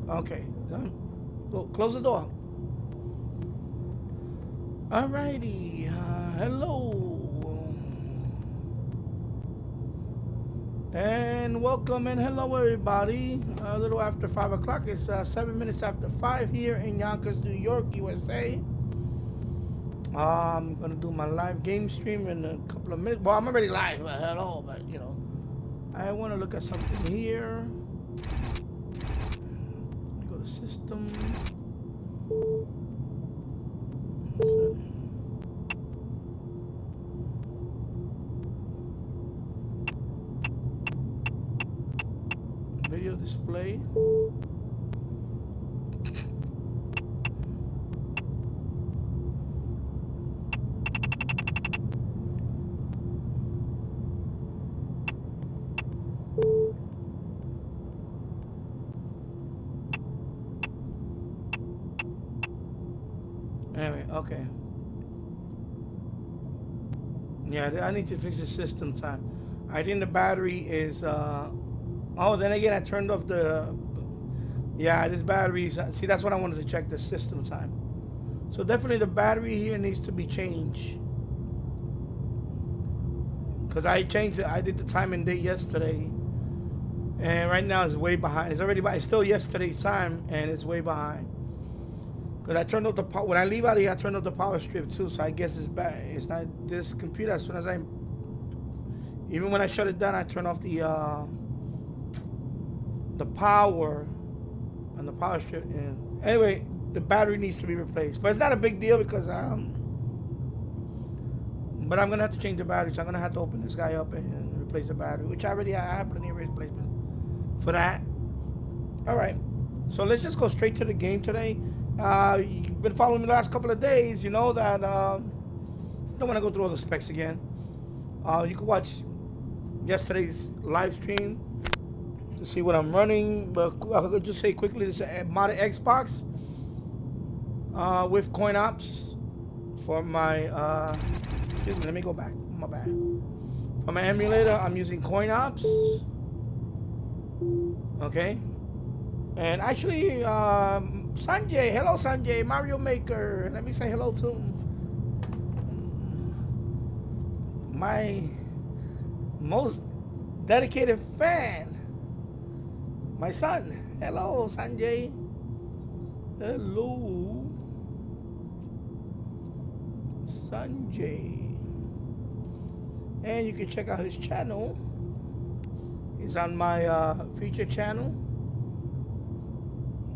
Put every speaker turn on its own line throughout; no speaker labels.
Okay. Go close the door. Alrighty. Hello. And welcome and hello everybody. A little after 5 o'clock. It's 7 minutes after 5 here in Yonkers, New York, USA. I'm gonna do my live game stream in a couple of minutes. Well, I'm already live, hello, but you know, I want to look at something here. Go to system. Video display. Anyway, okay. Yeah, I need to fix the system time. I think the battery is oh, then again I turned off the, yeah, this battery's, see, that's what I wanted to check, the system time. So definitely the battery here needs to be changed. Because I changed it, I did the time and date yesterday. And right now it's way behind. It's already it's still yesterday's time and it's way behind. Because I turned off the power, when I leave out of here I turned off the power strip too, so I guess it's bad. It's not, this computer, as soon as even when I shut it down, I turn off the power on the power strip. And anyway, the battery needs to be replaced, but it's not a big deal because but I'm gonna have to change the battery, so I'm gonna have to open this guy up and replace the battery, which I have plenty of replacement for that. All right, so let's just go straight to the game today. You've been following me the last couple of days, you know that don't want to go through all the specs again. You can watch yesterday's live stream to see what I'm running, but I could just say quickly, this is a modded Xbox with CoinOPs for my excuse me, let me go back, my bad. For my emulator, I'm using CoinOPs. Okay, and actually Sanjay, hello Sanjay, Mario Maker, let me say hello to him. My most dedicated fan, my son. Hello Sanjay. Hello Sanjay. And you can check out his channel. He's on my feature channel.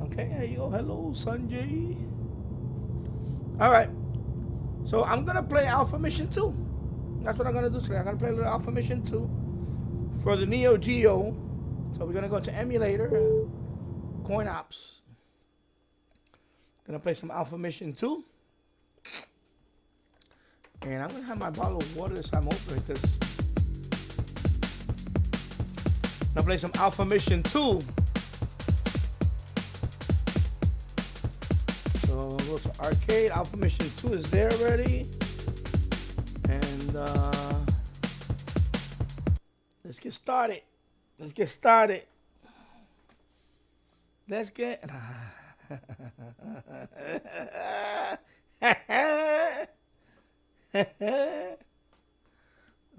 Okay, there you go. Hello Sanjay. Alright, so I'm gonna play Alpha Mission 2. That's what I'm gonna do today. I'm gonna play a little Alpha Mission 2 for the Neo Geo. So we're gonna go to emulator, CoinOPs. Gonna play some Alpha Mission 2. And I'm gonna have my bottle of water this time open because I'm gonna play some Alpha Mission 2. So we'll go to arcade. Alpha Mission 2 is there already. And let's get started. Let's get started. Let's get.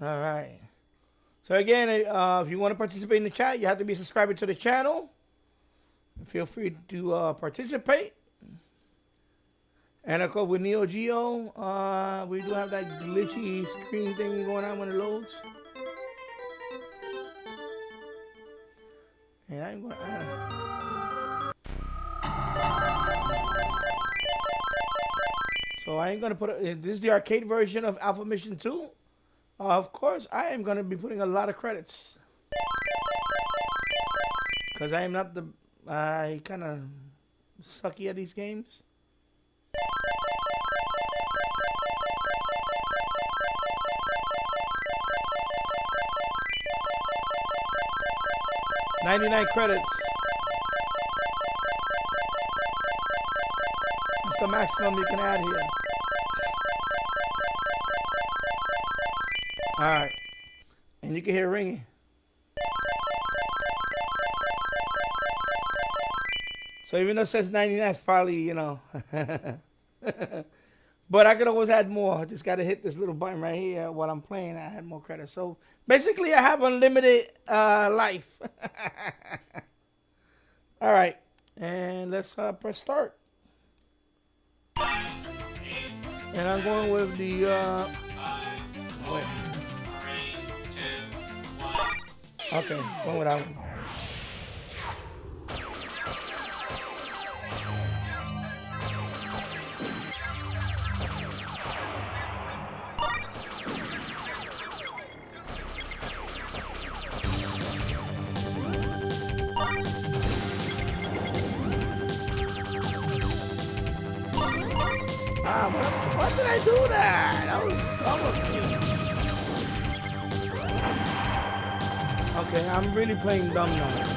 All right. So again, if you want to participate in the chat, you have to be a subscriber to the channel. Feel free to participate. And of course, with Neo Geo, we do have that glitchy screen thing going on when it loads. And I'm going so I ain't going to put this is the arcade version of Alpha Mission 2. Of course, I am going to be putting a lot of credits. Because I am not the... I kind of sucky at these games. $99 credits. That's the maximum you can add here. Alright. And you can hear ringing. So even though it says 99, it's probably, but I could always add more. I just got to hit this little button right here while I'm playing. I had more credits. So basically, I have unlimited life. All right. And let's press start. And I'm going with the... wait. Okay, going with that one. Why did I do that? That was okay, I'm really playing dumb now.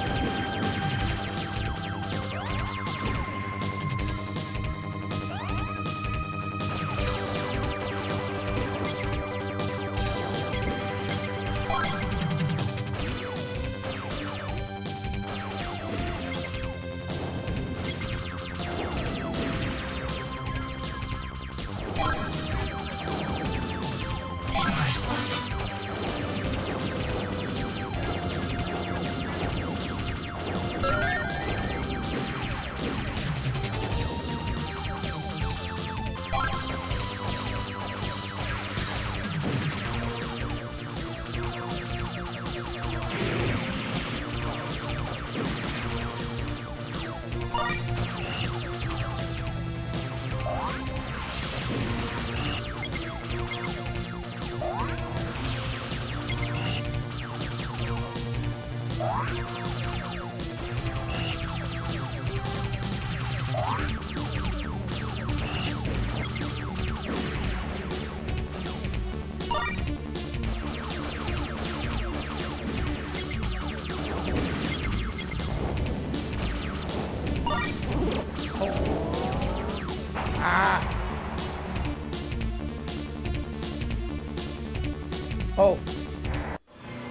Oh.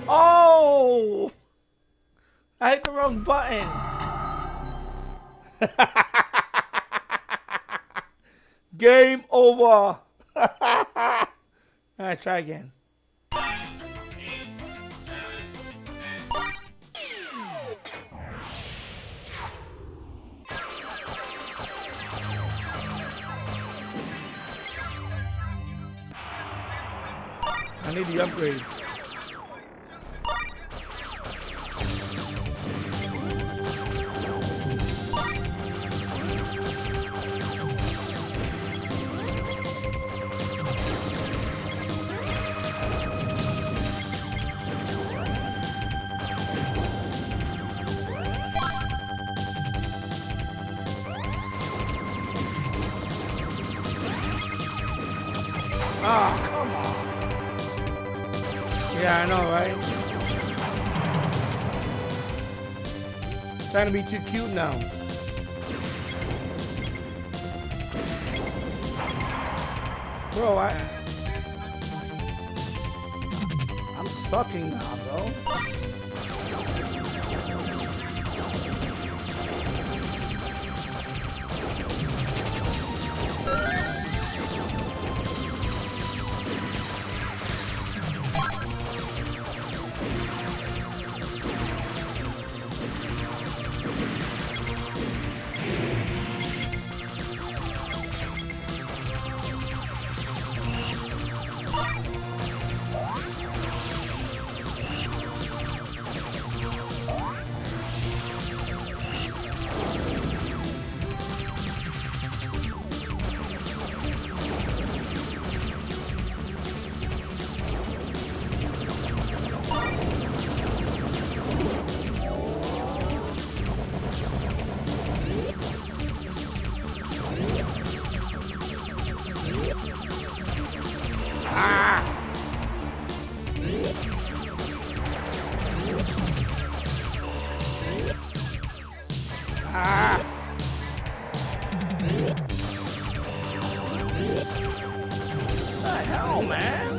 Oh! I hit the wrong button. Game over. All right, try again. I need the upgrades. Ah, come on. Yeah, I know, right? Trying to be too cute now. Bro, I'm sucking now, bro. What the hell, man?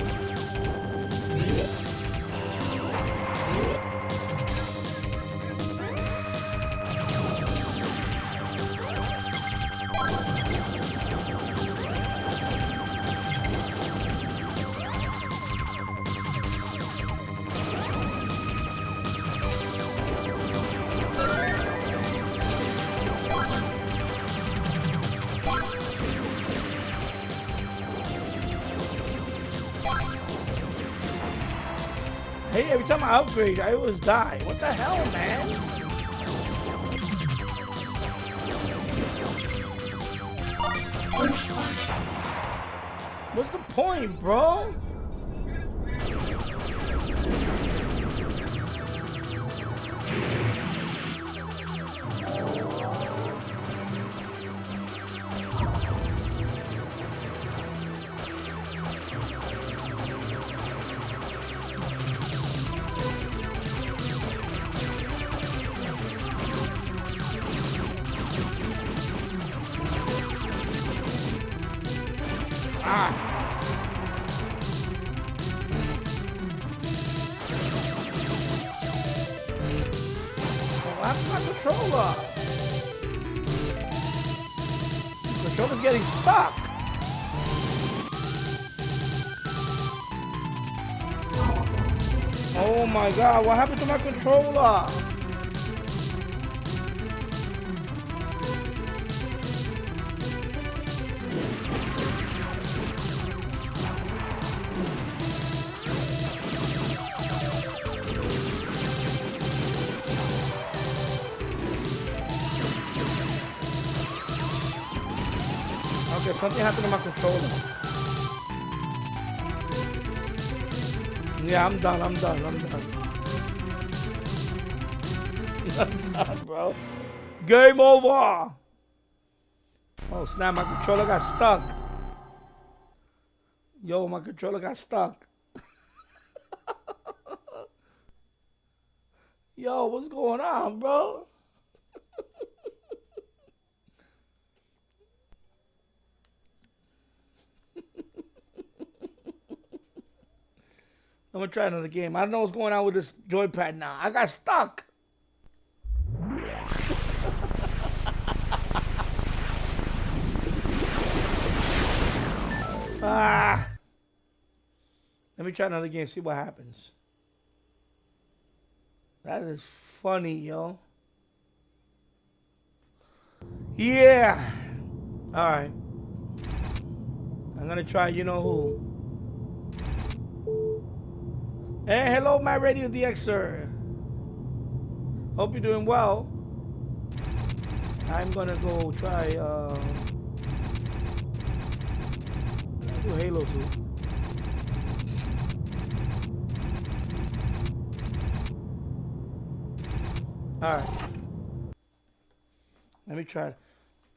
Hey, every time I upgrade, I always die. What the hell, man? What's the point, bro? Controller's getting stuck. Oh my god, what happened to my controller? Okay, something happened to my controller. Yeah, I'm done. I'm done, bro. Game over. Oh, snap, my controller got stuck. Yo, my controller got stuck. Yo, what's going on, bro? I'm gonna try another game. I don't know what's going on with this joypad now. I got stuck. Let me try another game, see what happens. That is funny, yo. Yeah. All right. I'm gonna try you know who. Hey, hello, my Radio DXer. Hope you're doing well. I'm gonna go try do Halo 2. Alright. Let me try it.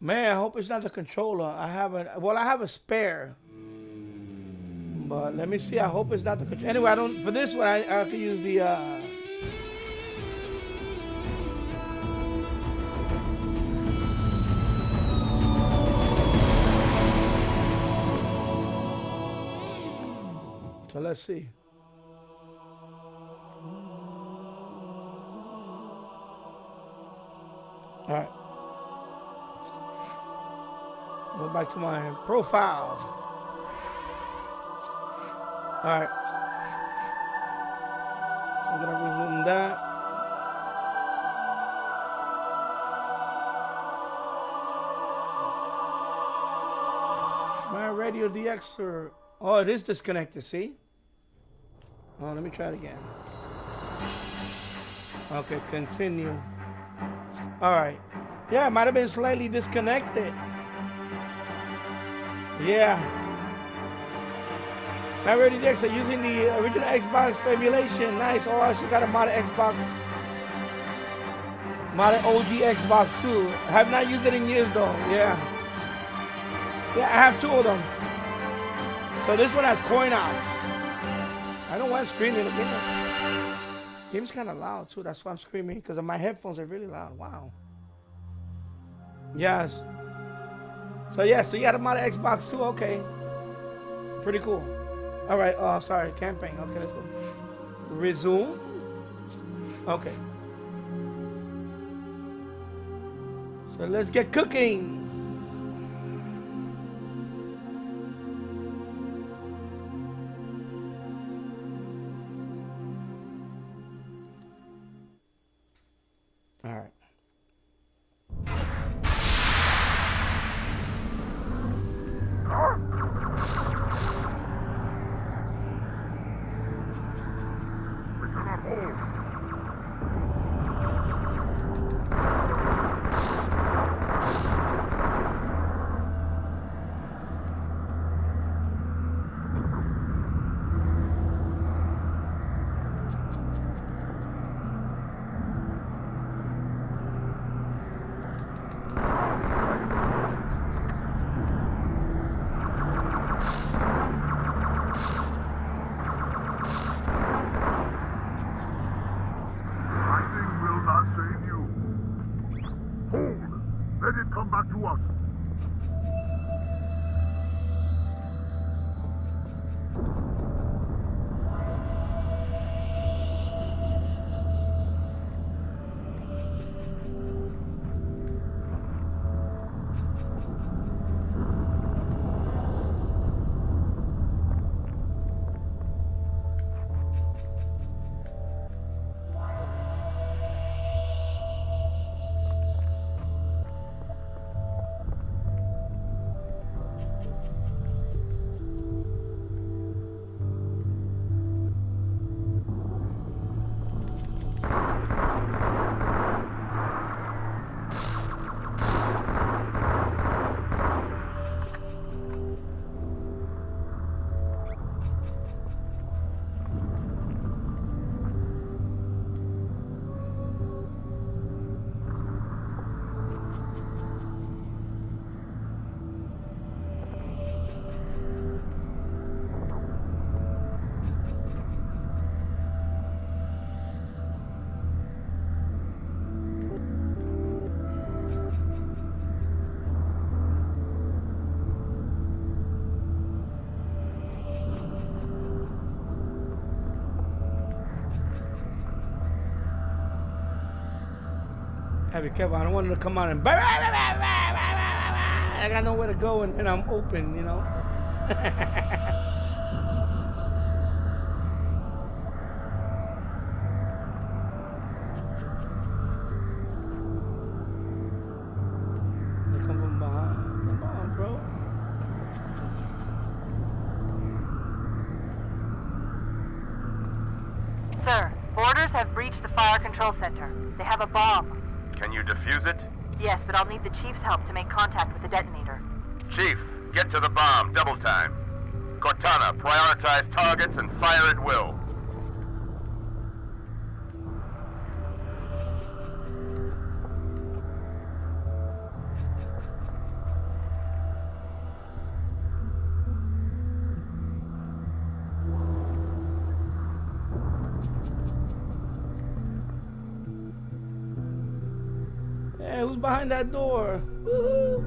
Man, I hope it's not the controller. I have a spare. But let me see. I hope it's not the controller. Anyway, for this one I can use the so let's see. All right. Go back to my profile. All right. So I'm gonna resume that. My Radio DXer. Oh, it is disconnected. See? Oh, let me try it again. Okay, continue. All right. Yeah, it might have been slightly disconnected. Yeah. My Radio DXer using the original Xbox for emulation. Nice. Oh, I also got a modded Xbox. Modded OG Xbox too. I have not used it in years though. Yeah. Yeah, I have two of them. So this one has CoinOPs. I don't know why I'm screaming again. Game's kind of loud too. That's why I'm screaming, because my headphones are really loud. Wow. Yes. So yeah, so you got a modded Xbox too. Okay. Pretty cool. All right. Oh, sorry. Campaign. Okay, let's go. Resume. Okay. So let's get cooking. All right.
it come back to us.
Have be careful. I don't want them to come out and I got nowhere to go and I'm open, you know. They come from behind. Come on, bro.
Sir, boarders have breached the fire control center. They have a bomb.
Can you defuse it?
Yes, but I'll need the Chief's help to make contact with the detonator.
Chief, get to the bomb, double time. Cortana, prioritize targets and fire at will.
Hey, who's behind that door? Woo-hoo.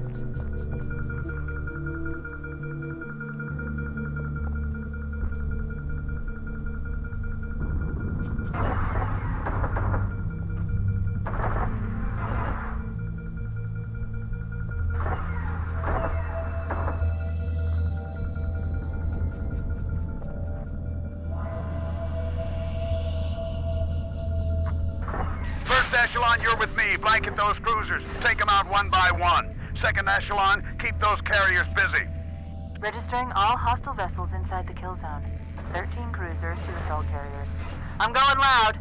First echelon, you're with me. Blanket those cruisers. Take them out one by one. Second echelon, keep those carriers busy.
Registering all hostile vessels inside the kill zone. 13 cruisers, 2 assault carriers. I'm going loud.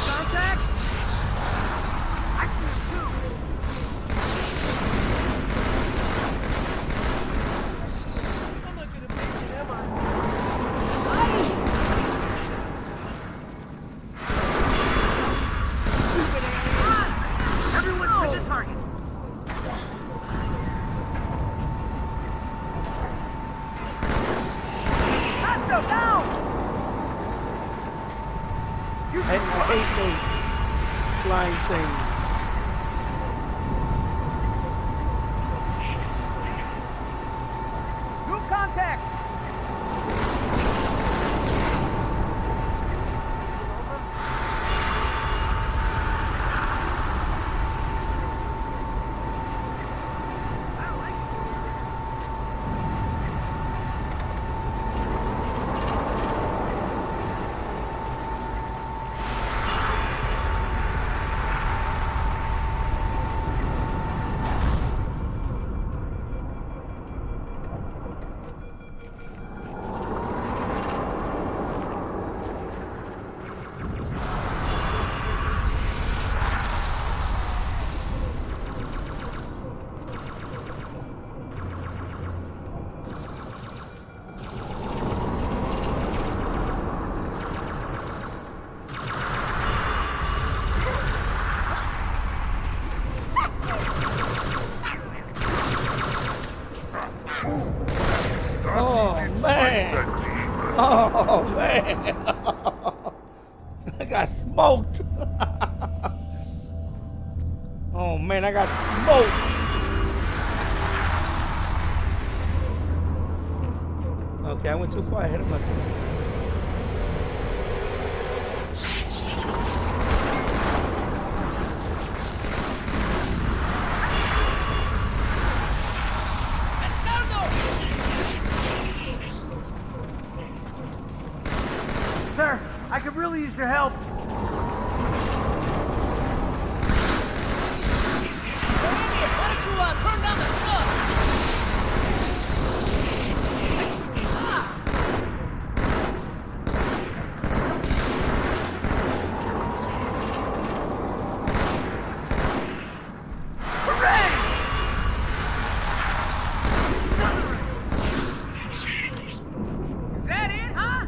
Contact! I see it too! I'm not gonna make it, am I? Everyone hit the target! Faster, down!
I hate those flying things.
New contact!
Oh man! Oh man! smoked. Oh man, I got smoked. Okay, I went too far ahead of myself.
Sir, I could really use your help.
Why don't you turn down the sun?
Is that it, huh?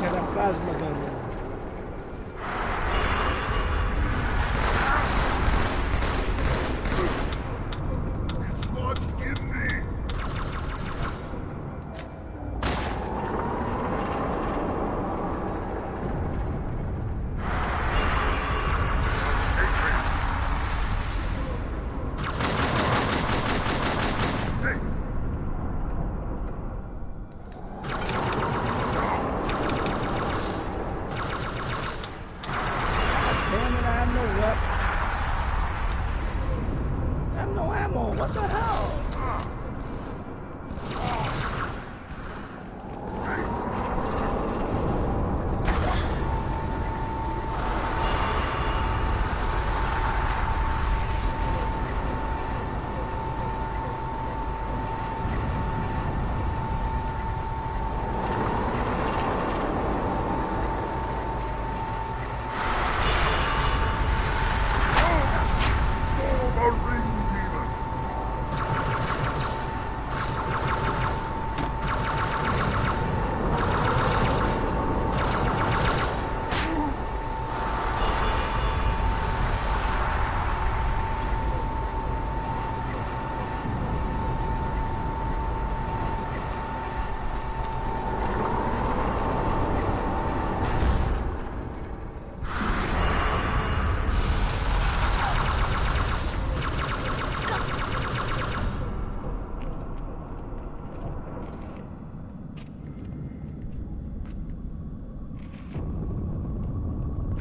Yeah, that plasma gun. Damn it, I have no weapon. I have no ammo. What the hell?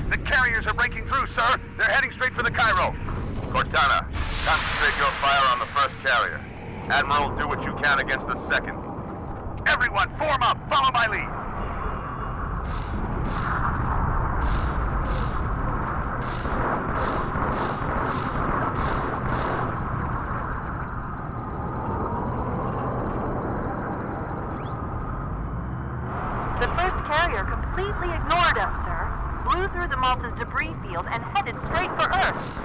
The carriers are breaking through, sir. They're heading straight for the Cairo. Cortana, concentrate your fire on the first carrier. Admiral, do what you can against the second. Everyone, form up. Follow my lead.
The first carrier completely ignored us, sir. Blew through the Malta's debris field and headed straight for Earth.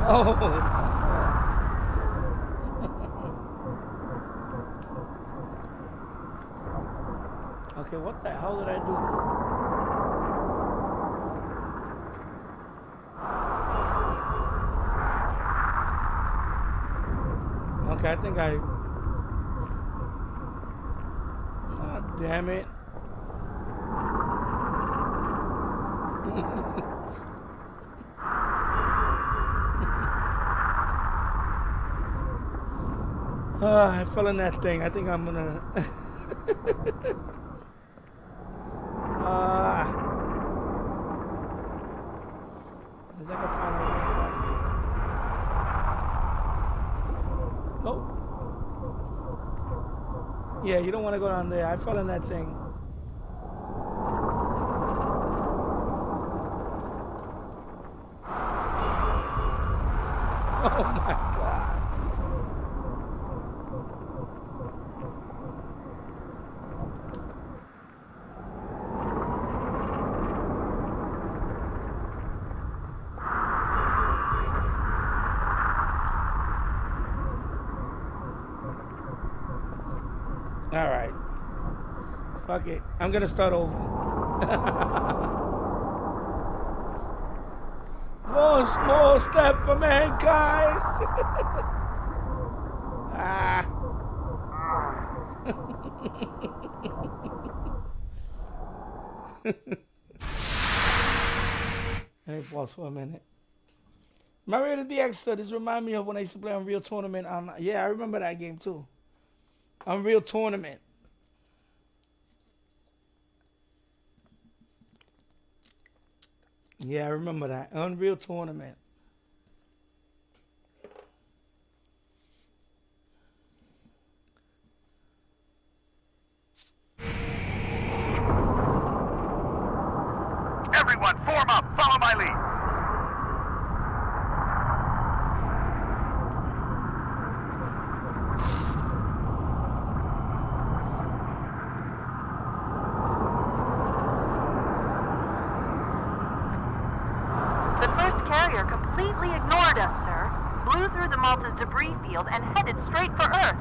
Oh. Okay, what the hell did I do? Okay, I think I... God damn it. I fell in that thing. I think I'm gonna... Is that gonna find a way out of here? Nope. Yeah, you don't want to go down there. I fell in that thing. Oh my God. All right. Fuck it. I'm gonna start over. One small step for mankind. Ah. Let me pause for a minute. Mario the DX, this remind me of when I used to play Unreal Tournament online. Yeah, I remember that game too. Unreal Tournament. Yeah, I remember that. Unreal Tournament.
Everyone, form up. Follow my lead.
The first carrier completely ignored us, sir. Blew through the Malta's debris field and headed straight for Earth.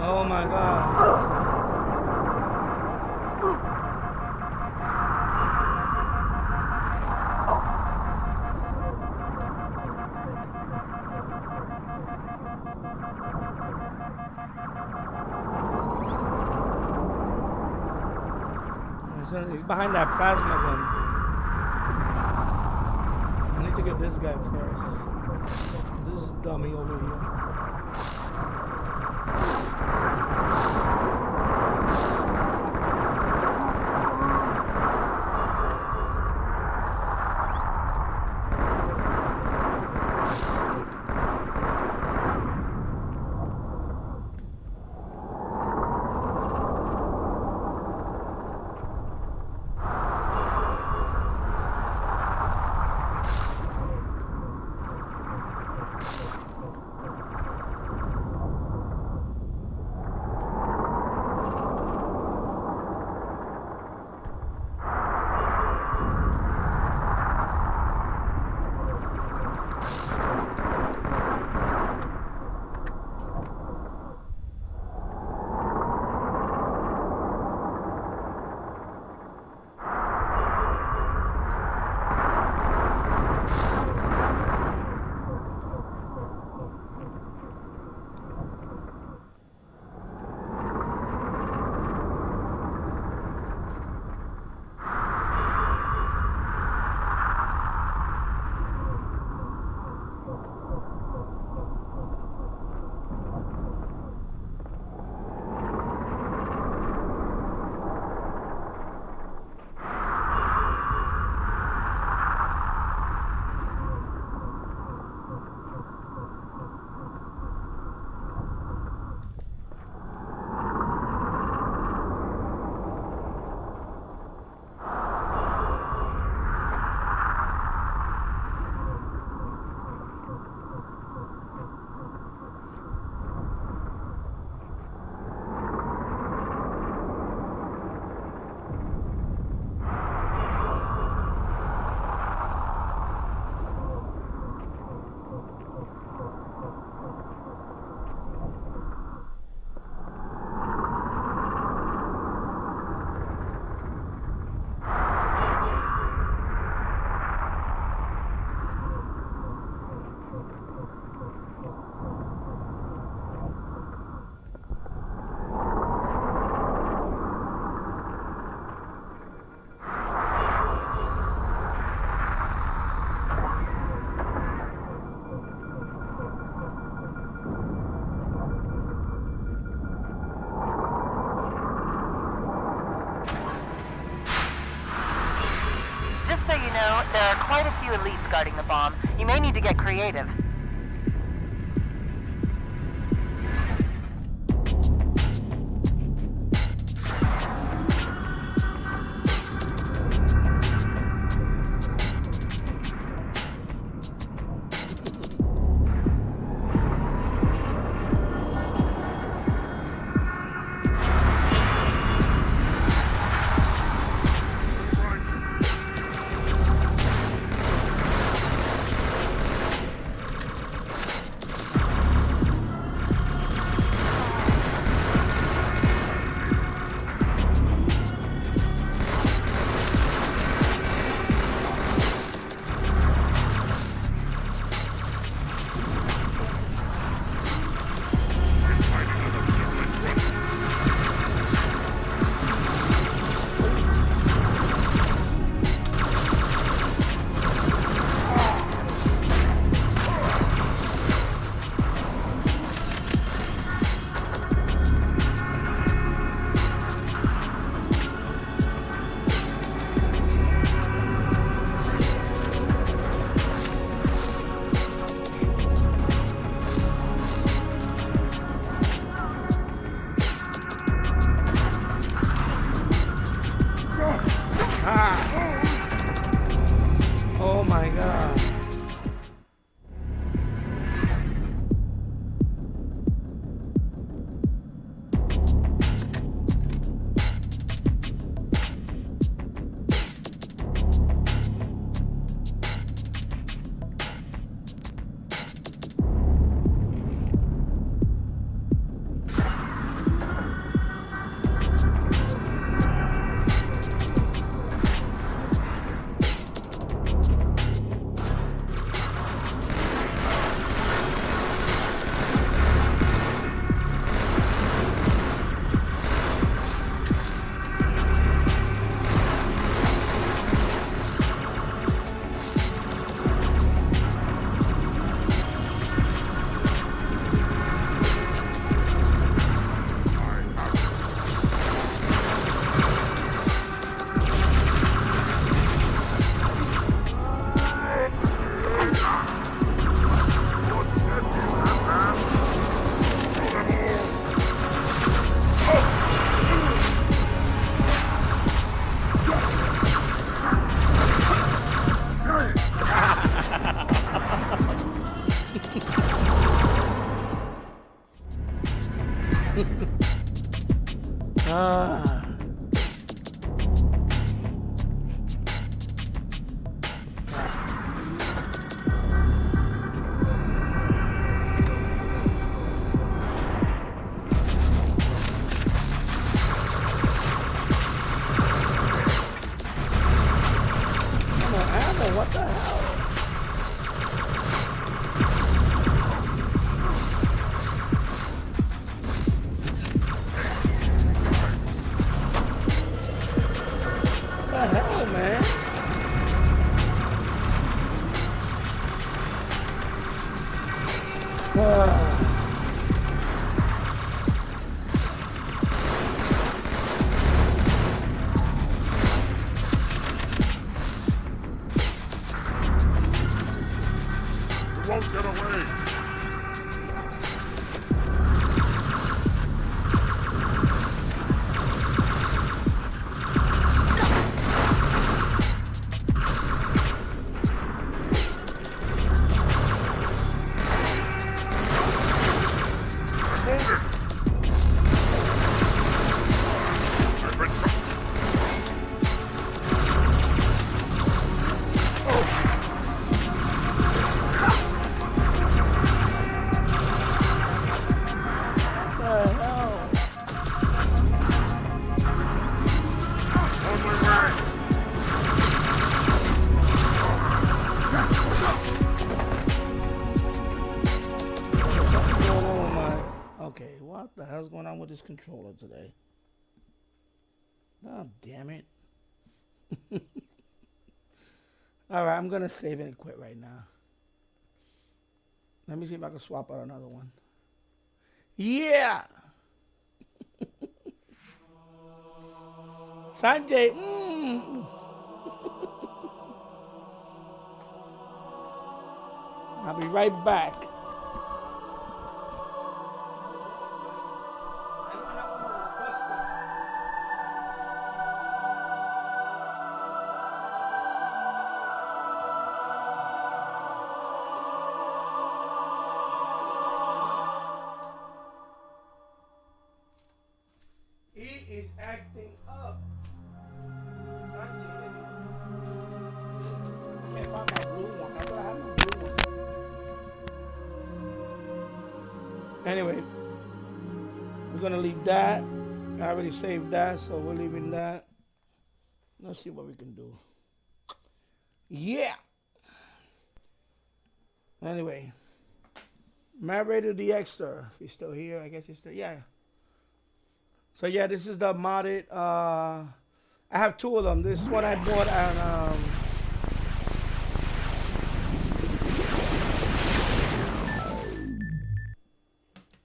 Oh my God. He's behind that plasma gun. I need to get this guy first. This dummy over here.
few elites guarding the bomb. You may need to get creative.
Oh my god. What the hell? What the hell, man?
Won't get away.
Okay, what the hell's going on with this controller today? Oh, damn it. Alright, I'm going to save it and quit right now. Let me see if I can swap out another one. Yeah! Sanjay, I'll be right back. He is acting up. I can't find my blue one. I thought I had my blue one. Anyway, we're gonna leave that. I already saved that, so we're leaving that. Let's see what we can do. Yeah. Anyway, Marrator DXer. If he's still here, I guess he's still. Yeah. So yeah, this is the modded. I have two of them. This one I bought on.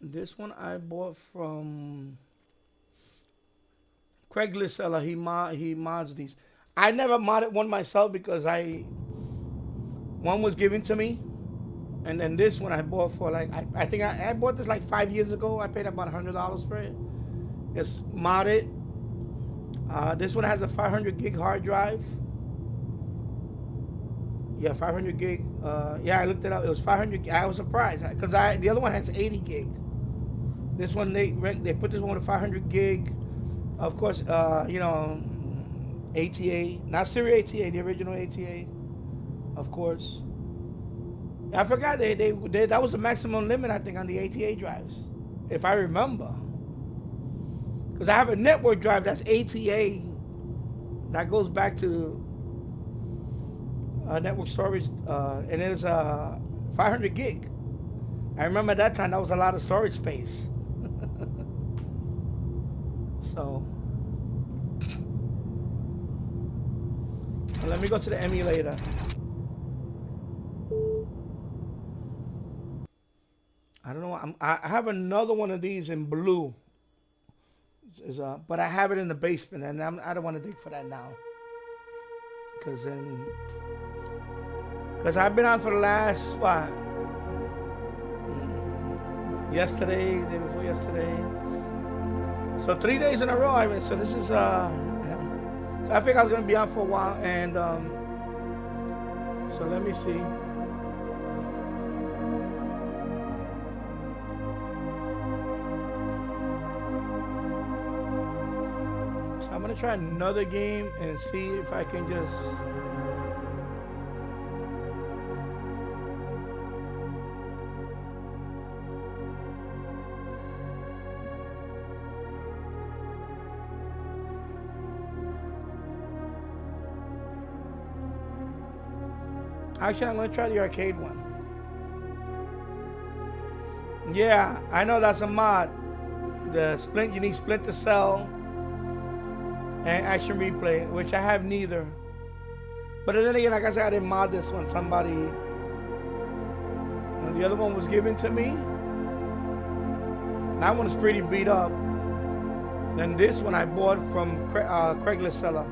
This one I bought from Craigslist seller. He mods these. I never modded one myself because one was given to me, and then this one I bought for like I think I bought this like 5 years ago. I paid about $100 for it. It's modded. This one has a 500 gig hard drive. Yeah, 500 gig. Yeah, I looked it up. It was 500 gig. I was surprised because the other one has 80 gig. This one they put this one with 500 gig. Of course, ATA, not Siri ATA, the original ATA. Of course. I forgot they that was the maximum limit I think on the ATA drives, if I remember. Because I have a network drive that's ATA that goes back to network storage, and it's 500 gig. I remember at that time that was a lot of storage space. So let me go to the emulator. I don't know. I have another one of these in blue. But I have it in the basement, and I don't want to dig for that now. Because I've been on for the last, yesterday, day before yesterday. So 3 days in a row. So this is, yeah. So I think I was going to be on for a while, and so let me see. I'm gonna try another game and see if I can just actually I'm gonna try the arcade one. Yeah, I know that's a mod. You need Splinter Cell and Action Replay, which I have neither. But then again, like I said, I didn't mod this one. The other one was given to me. That one's pretty beat up. Then this one I bought from Craigslist seller.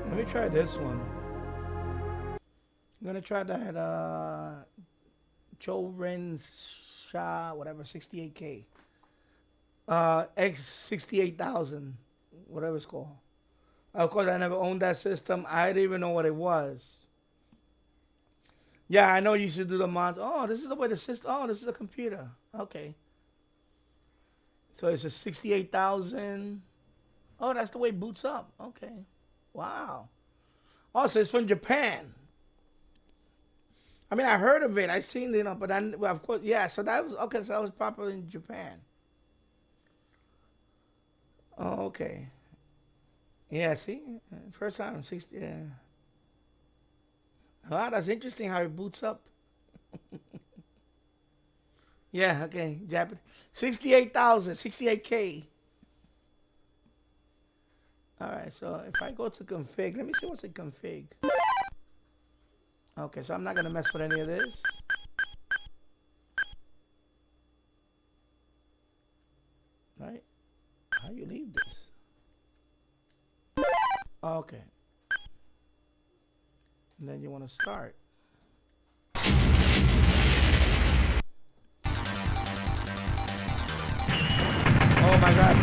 Let me try this one. I'm gonna try that Joe Renshaw, whatever, 68K. X68000, whatever it's called. Of course, I never owned that system. I didn't even know what it was. Yeah, I know you should do the mods. Oh, this is the way the system. Oh, this is a computer. Okay. So it's a 68,000. Oh, that's the way it boots up. Okay. Wow. Oh, so it's from Japan. I mean, I heard of it. I seen it, but of course, yeah. So that was okay. So that was popular in Japan. Oh, okay. Yeah. See, first time 60. Yeah. Wow, that's interesting how it boots up. Yeah, okay. Japanese. 68,000, 68K. All right, so if I go to config, let me see what's in config. Okay, so I'm not going to mess with any of this. Right? How you leave this? Okay. And then you want to start. Oh my God.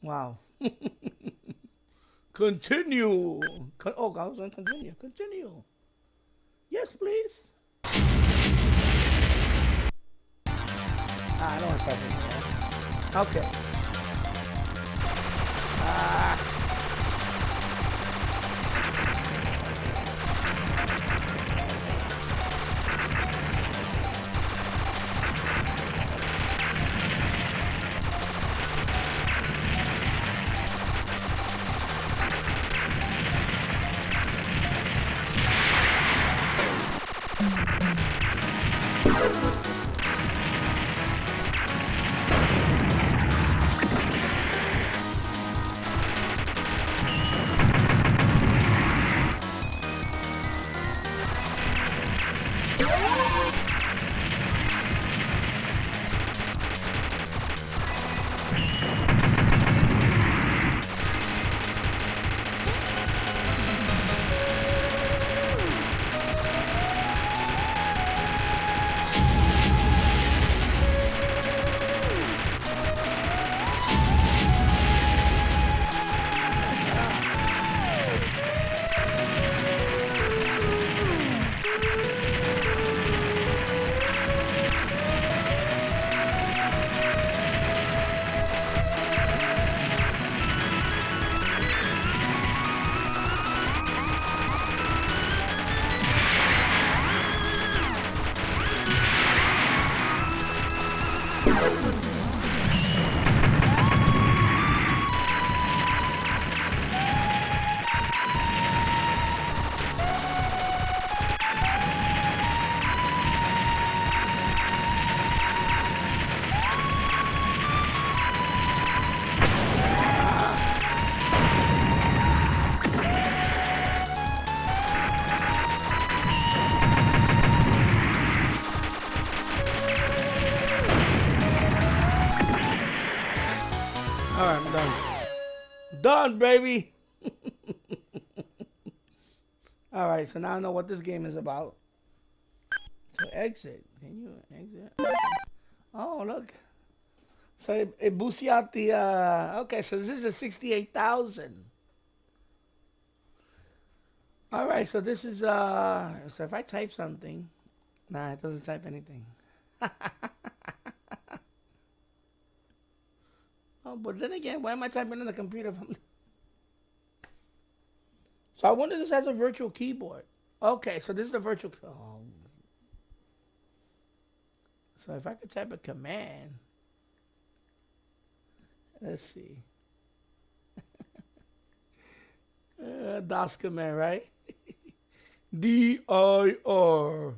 Wow. Continue. Oh, I was going to continue. Continue. Yes, please. I don't want to start this. Okay. Done, baby. All right, so now I know what this game is about. So exit. Can you exit? Okay. Oh, look. So it boosts you out the. Okay, so this is a 68,000. All right, so this is. So if I type something, nah, it doesn't type anything. Oh, but then again, why am I typing on the computer? So I wonder if this has a virtual keyboard. Okay, so this is a virtual. Oh. So if I could type a command, let's see. DOS command, right? DIR.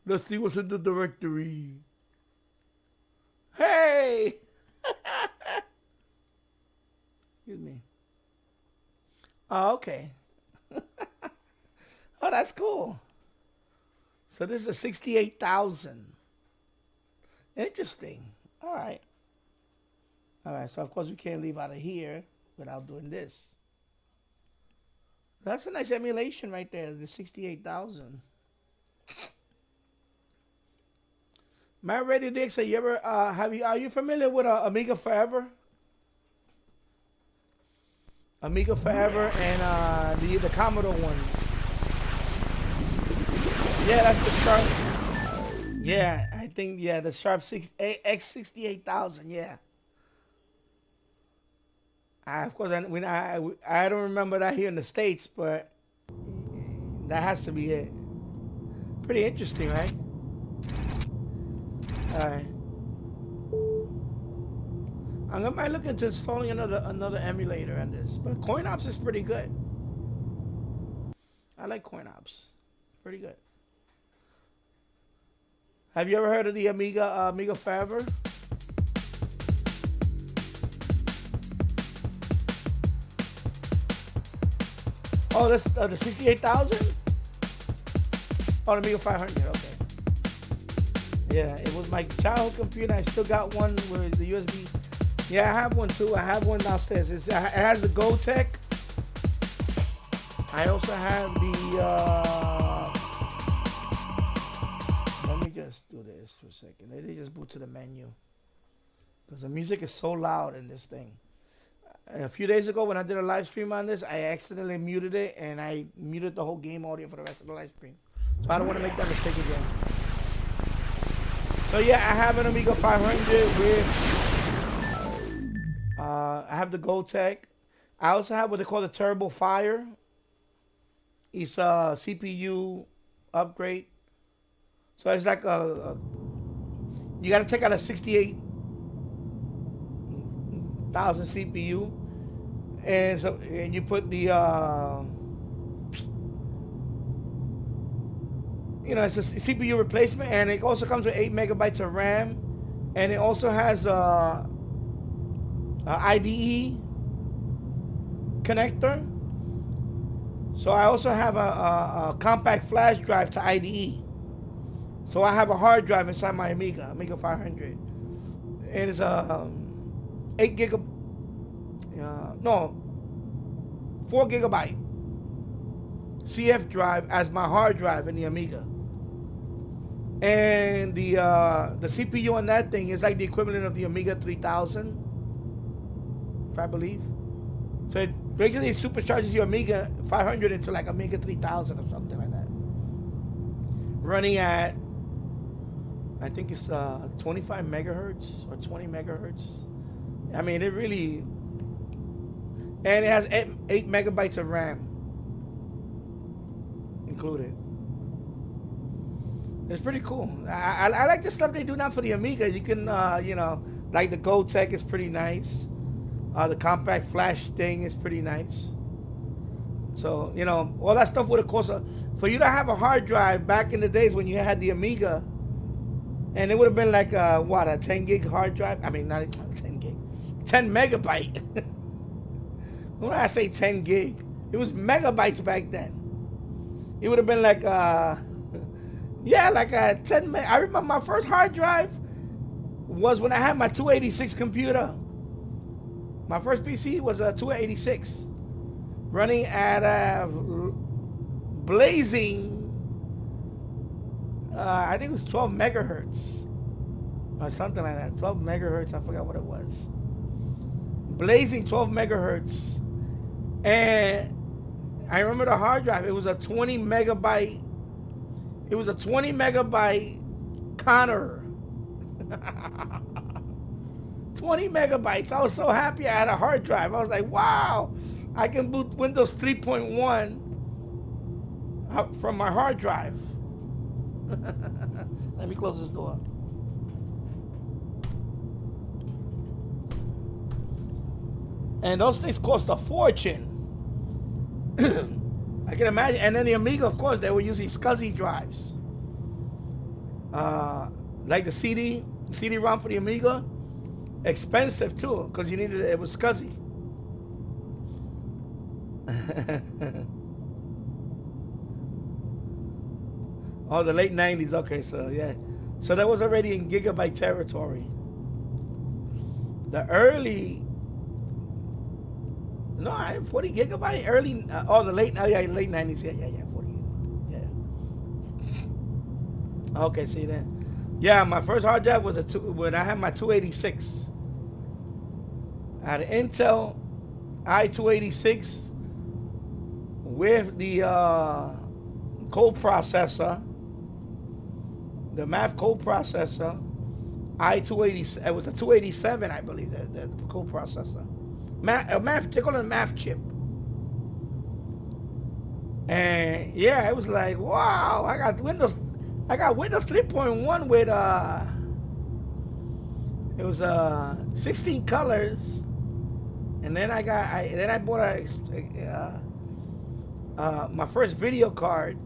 Let's see what's in the directory. Hey! Excuse me. Oh, okay. Oh, that's cool. So this is a 68,000. Interesting. All right. All right. So of course we can't leave out of here without doing this. That's a nice emulation right there. The 68,000. Matt Ready Dixon, you ever are you familiar with Amiga Forever? Amiga Forever and the Commodore one. Yeah, that's the Sharp. Yeah, I think the Sharp X68000. Yeah. Of course, I don't remember that here in the States, but that has to be it. Pretty interesting, right? All right. I might look into installing another emulator on this, but CoinOps is pretty good. I like CoinOps. Pretty good. Have you ever heard of the Amiga Forever? Oh, that's the 68,000? Oh, the Amiga 500. Okay. Yeah, it was my childhood computer. I still got one with the USB. Yeah, I have one too. I have one downstairs. It has the GoTech. I also have the. Let me just do this for a second. Let me just boot to the menu because the music is so loud in this thing. A few days ago, when I did a live stream on this, I accidentally muted it and I muted the whole game audio for the rest of the live stream. So I don't want to make that mistake again. So yeah, I have an Amiga 500 with. I have the GoTech. I also have what they call the Turbo Fire. It's a CPU upgrade. So it's like you got to take out a 68,000 CPU, and you put the it's a CPU replacement, and it also comes with 8 megabytes of RAM, and it also has IDE connector. So I also have a compact flash drive to IDE. So I have a hard drive inside my Amiga 500. And it's a 4 gigabyte CF drive as my hard drive in the Amiga. And the CPU on that thing is like the equivalent of the Amiga 3000, if I believe. So it basically supercharges your Amiga 500 into like Amiga 3000 or something like that. Running at, I think it's 25 megahertz or 20 megahertz. I mean, it really, and it has 8 megabytes of RAM included. It's pretty cool. I like the stuff they do now for the Amiga. You can, like the GoTech is pretty nice. The compact flash thing is pretty nice. So, all that stuff would have cost for you to have a hard drive back in the days when you had the Amiga, and it would have been like a 10 gig hard drive? I mean, not 10 gig, 10 megabyte. When I say 10 gig, it was megabytes back then. It would have been like like a 10 meg. I remember my first hard drive was when I had my 286 computer. My first PC was a 286, running at a blazing, I think it was 12 megahertz or something like that. 12 megahertz, I forgot what it was. Blazing 12 megahertz. And I remember the hard drive. It was a 20 megabyte. It was a 20 megabyte Connor. 20 megabytes. I was so happy I had a hard drive. I was like, wow, I can boot Windows 3.1 from my hard drive. Let me close this door. And those things cost a fortune. I can imagine. And then the Amiga, of course, they were using SCSI drives. Like the CD-ROM for the Amiga, expensive too, because you needed it was SCSI. Oh, the late 90s. Okay, so yeah. So that was already in gigabyte territory. The early, no, 40 gigabyte, early, the late 90s. Yeah, 40, yeah. Okay, see that. Yeah, my first hard drive was when I had my 286. I had an Intel i286 with the code processor, the math code processor, i280. It was a 287, I believe, the code processor. Math, they call it a math chip. And yeah, it was like, wow, I got Windows 3.1 with it was 16 colors, and then I bought my first video card,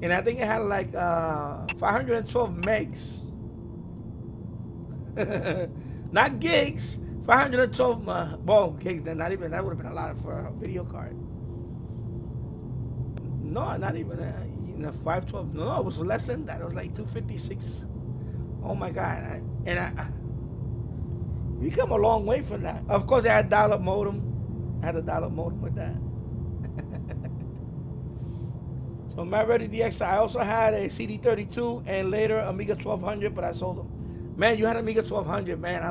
and I think it had like 512 megs, not gigs, 512 gigs. Then not even that would have been a lot for a video card. No, not even 512. No, it was less than that. It was like 256. Oh my God! You come a long way from that. Of course, I had dial-up modem. I had a dial-up modem with that. So my Ready DX. I also had a CD32 and later Amiga 1200, but I sold them. Man, you had Amiga 1200, man.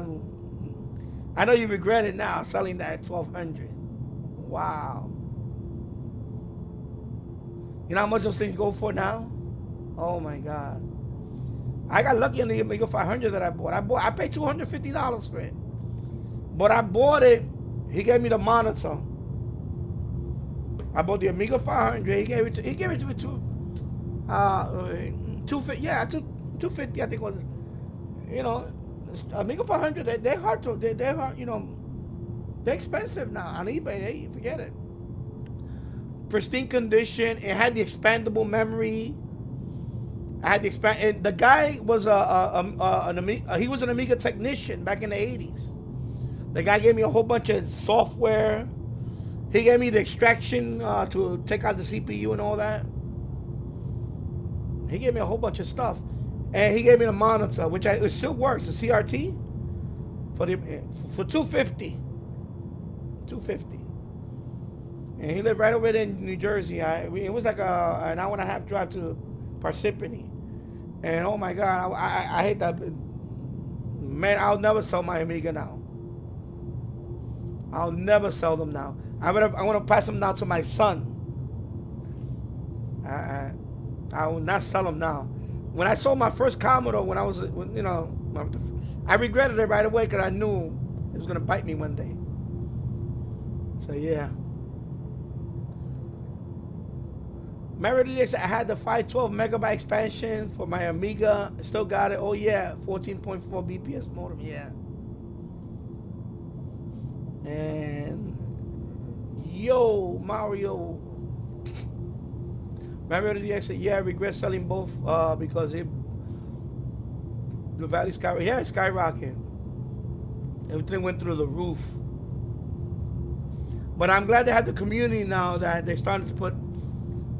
I know you regret it now selling that 1200. Wow. You know how much those things go for now? Oh my God. I got lucky on the Amiga 500 that I bought. I paid $250 for it. But I bought it. He gave me the monitor. I bought the Amiga 500. He gave it to me $250. Yeah, $250. I think it was. You know, Amiga 500. They're hard to. They're hard. You know, they're expensive now on eBay. Forget it. Pristine condition. It had the expandable memory. I had the and the guy was he was an Amiga technician back in the 80s. The guy gave me a whole bunch of software. He gave me the extraction to take out the CPU and all that. He gave me a whole bunch of stuff, and he gave me the monitor, which it still works, the CRT, for $250. And he lived right over there in New Jersey. It was like an hour and a half drive to Parsippany. And oh my God, I hate that. Man, I'll never sell my Amiga now. I'll never sell them now. I want to pass them now to my son. I will not sell them now. When I sold my first Commodore, when I was, you know, I regretted it right away because I knew it was going to bite me one day. So yeah. Remember the days I had the 512 megabyte expansion for my Amiga. Still got it. Oh yeah, 14.4 BPS modem. Yeah. And yo, Mario. Remember the DX said, yeah, I regret selling both because the value skyrocketed. Yeah, it skyrocketed. Everything went through the roof. But I'm glad they have the community now that they started to put.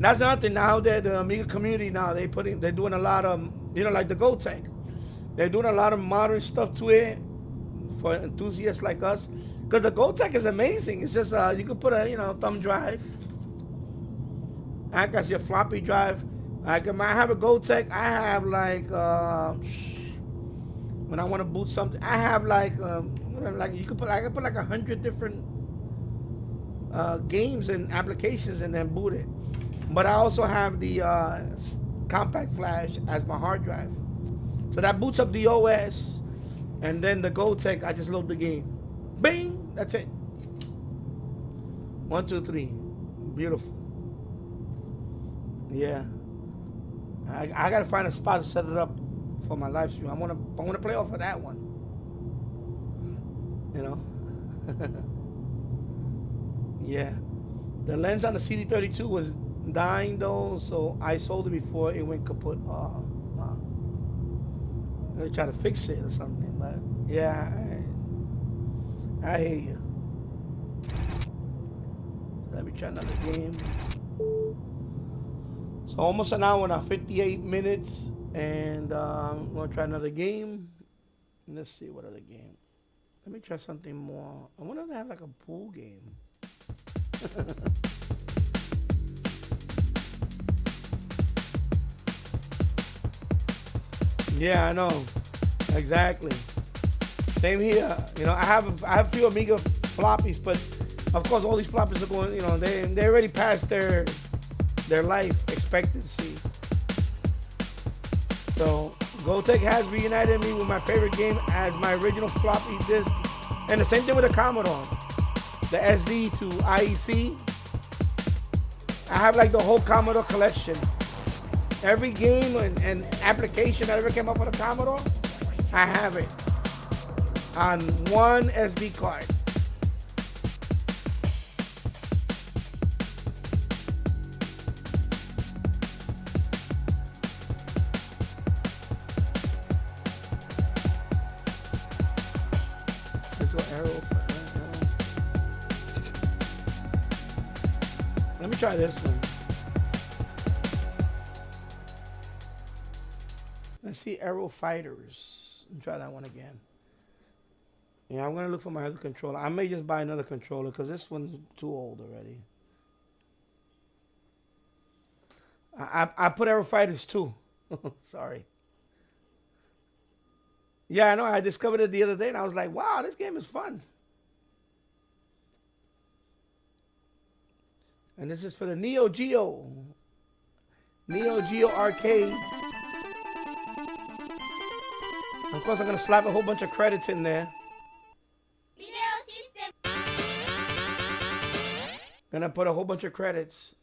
That's another thing now that the Amiga community now they're doing a lot of, you know, like the Go Tank. They're doing a lot of modern stuff to it for enthusiasts like us, because the Gold Tech is amazing. It's just you could put a thumb drive. I got your floppy drive. I have a Gold Tech. I have like when I want to boot something, I have like I could put like 100 different games and applications and then boot it. But I also have the compact flash as my hard drive, so that boots up the OS, and then the Gold Tech, I just load the game. Bing, that's it. 1, 2, 3, beautiful. Yeah, I gotta find a spot to set it up for my live stream. I wanna play off of that one. Yeah, the lens on the CD32 was dying though, so I sold it before it went kaput. I'm gonna try to fix it or something, but yeah, I hear you. Let me try another game. So almost an hour now, 58 minutes, and I'm gonna try another game. Let's see what other game. Let me try something more. I wonder if they have like a pool game. Yeah, I know. Exactly. Same here. I have a few Amiga floppies, but of course all these floppies are going, they already passed their life expectancy. So Goldtech has reunited me with my favorite game as my original floppy disk. And the same thing with the Commodore. The SD to IEC. I have like the whole Commodore collection. Every game and application that ever came up with a Commodore, I have it on one SD card. Let's go arrow. Let me try this one. Let's see, Aero Fighters. Let me try that one again. Yeah, I'm gonna look for my other controller. I may just buy another controller because this one's too old already. I put Aero Fighters too. Sorry. Yeah, I know. I discovered it the other day and I was like, wow, this game is fun. And this is for the Neo Geo. Neo Geo Arcade. Of course, I'm going to slap a whole bunch of credits in there. Gonna put a whole bunch of credits.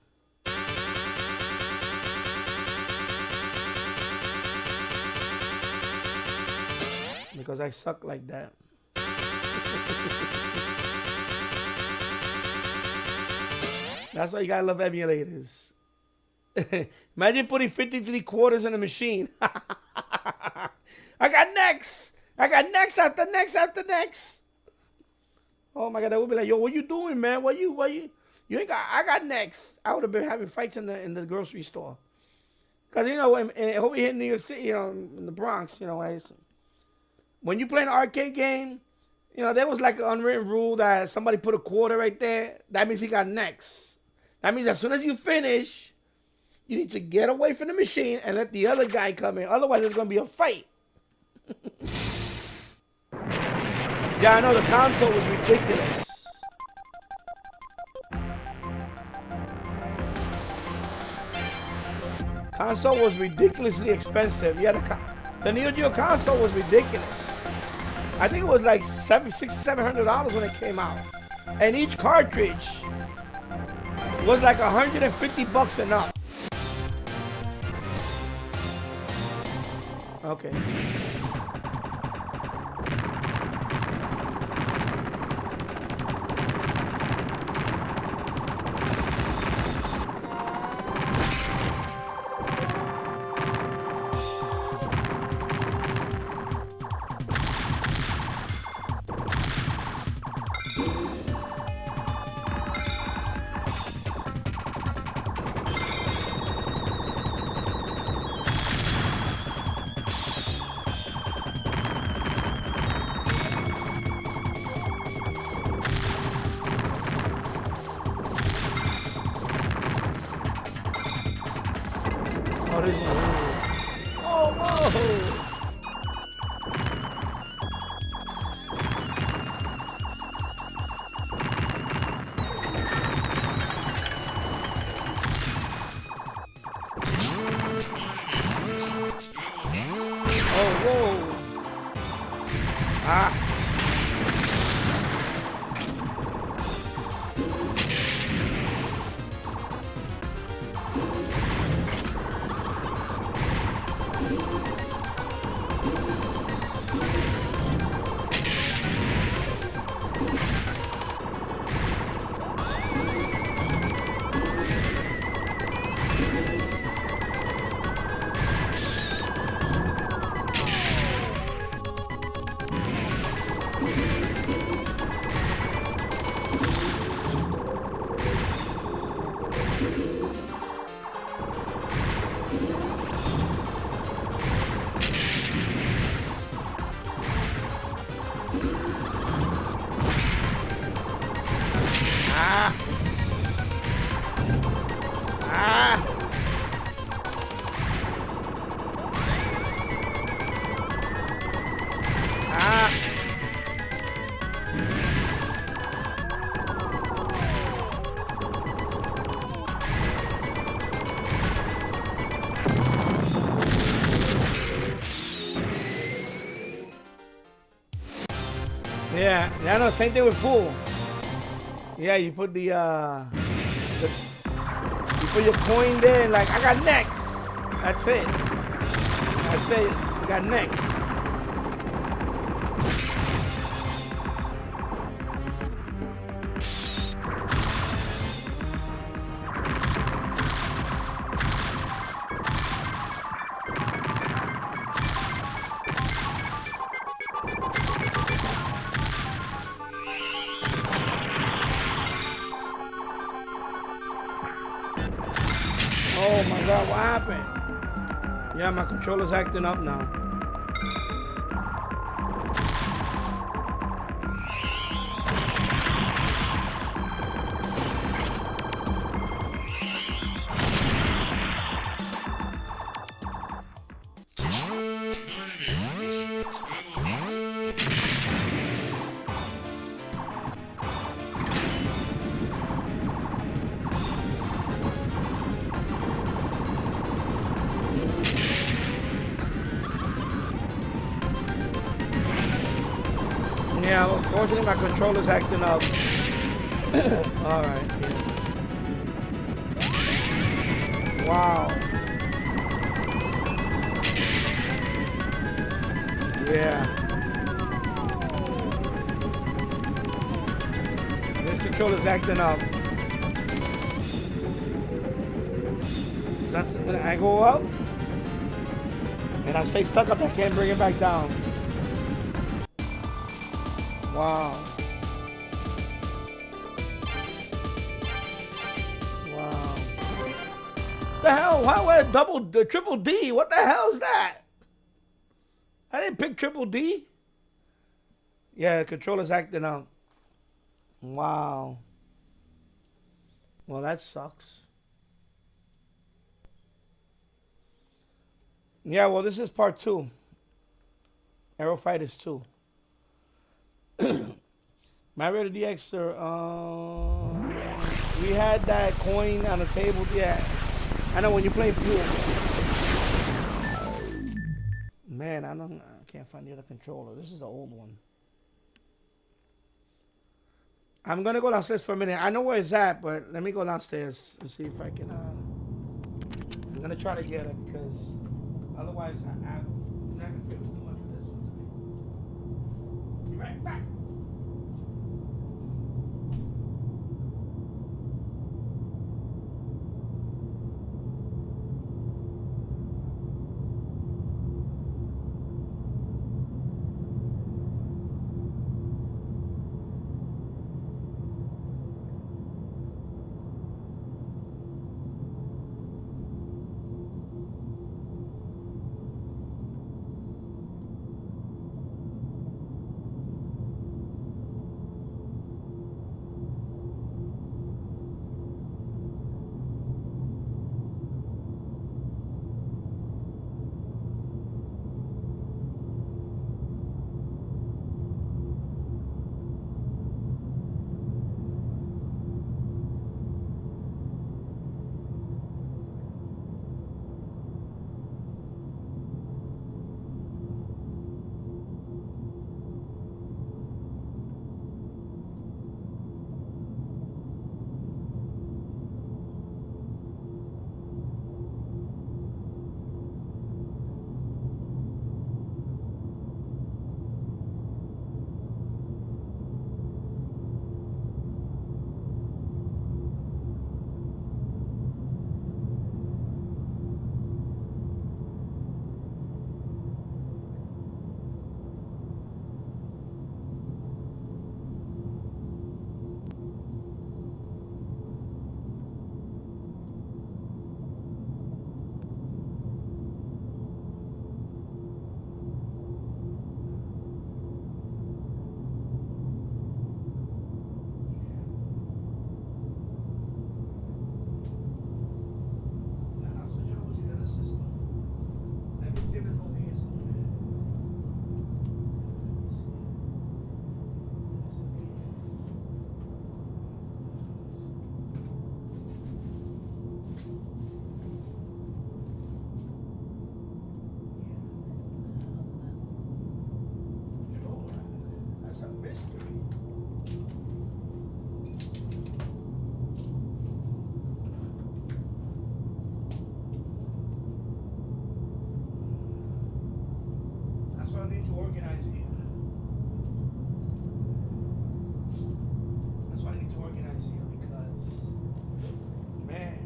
Because I suck like that. That's why you gotta love emulators. Imagine putting 53 quarters in a machine. I got next. I got next after next after next. Oh my God, that would be like, yo, what you doing, man? What you ain't got? I got next. I would have been having fights in the grocery store. Cause over here in New York City, in the Bronx, when you play an arcade game, there was like an unwritten rule that somebody put a quarter right there. That means he got next. That means as soon as you finish, you need to get away from the machine and let the other guy come in. Otherwise, there's gonna be a fight. Yeah, I know the console was ridiculous. Console was ridiculously expensive. Yeah, the Neo Geo console was ridiculous. I think it was like $700 when it came out, and each cartridge was like $150 and up. Okay. this one. Oh, whoa. Oh, whoa. Ah. Yeah, I know. Same thing with pool. Yeah, you put you put your coin there, and like I got next. That's it. That's it. You got next. Oh my God, what happened? Yeah, my controller's acting up now. Yeah, unfortunately my controller's acting up. Alright, yeah. Wow. Yeah. This controller's acting up. That's when I go up and I stay stuck up, I can't bring it back down. Wow. Wow. The hell? Why would the triple D? What the hell is that? I didn't pick triple D. Yeah, the controller's acting out. Wow. Well, that sucks. Yeah, well, this is part 2. Aero Fighters 2. Mario DX, we had that coin on the table. Yeah, I know when you're playing pool. Man, I can't find the other controller. This is the old one. I'm gonna go downstairs for a minute. I know where it's at, but let me go downstairs and see if I can. I'm gonna try to get it because otherwise I'm not gonna be able to do much with this one today. Be right back. organize here. That's why I need to organize here because, man,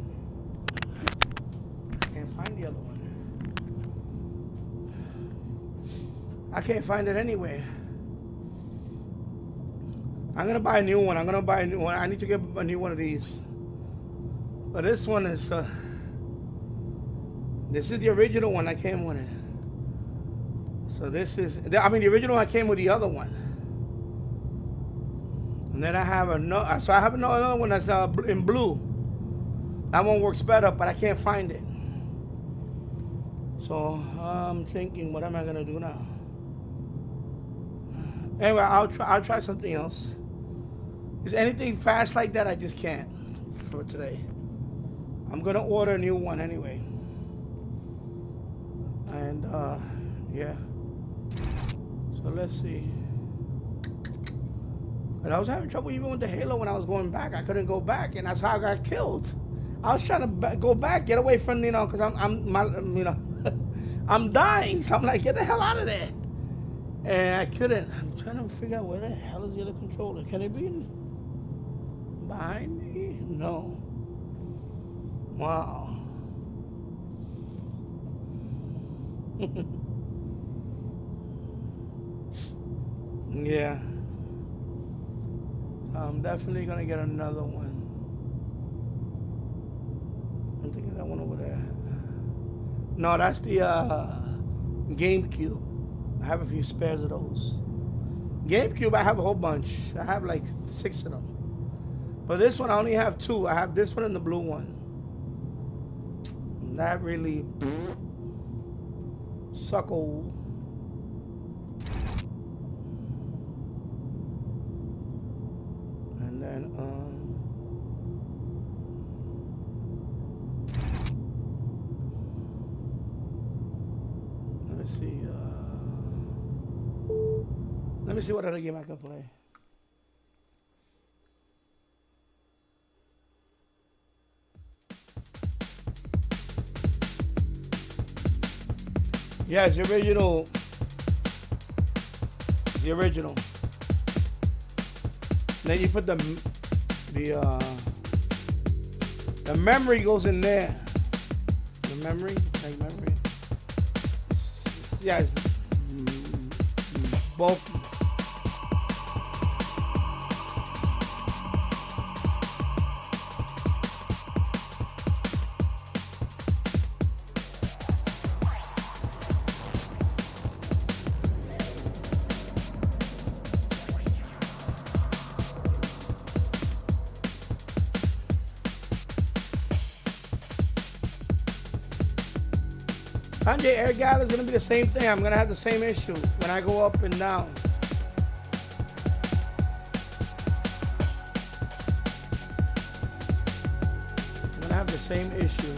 I can't find the other one. I can't find it anywhere. I'm gonna buy a new one. I need to get a new one of these. But this one is, this is the original one I came with it. So this is, the original one came with the other one. And then I have another, so I have another one that's in blue. That one works better, but I can't find it. So I'm thinking, what am I gonna do now? Anyway, I'll try something else. Is anything fast like that? I just can't for today. I'm gonna order a new one anyway. And yeah. So let's see. But I was having trouble even with the Halo when I was going back. I couldn't go back, and that's how I got killed. I was trying to go back, get away from because I'm dying. So I'm like, get the hell out of there. And I couldn't. I'm trying to figure out where the hell is the other controller. Can it be behind me? No. Wow. Yeah. So I'm definitely gonna get another one. I'm thinking that one over there. No, that's the GameCube. I have a few spares of those. GameCube, I have a whole bunch. I have like 6 of them. But this one, I only have 2. I have this one and the blue one. And that really suckle. And then, let me see. Let me see what other game I can play. Yeah, it's the original. The original. Then you put the memory goes in there. The memory, like memory. Yeah, it's bulky. Sanjay, air galley is going to be the same thing. I'm going to have the same issue when I go up and down. I'm going to have the same issue.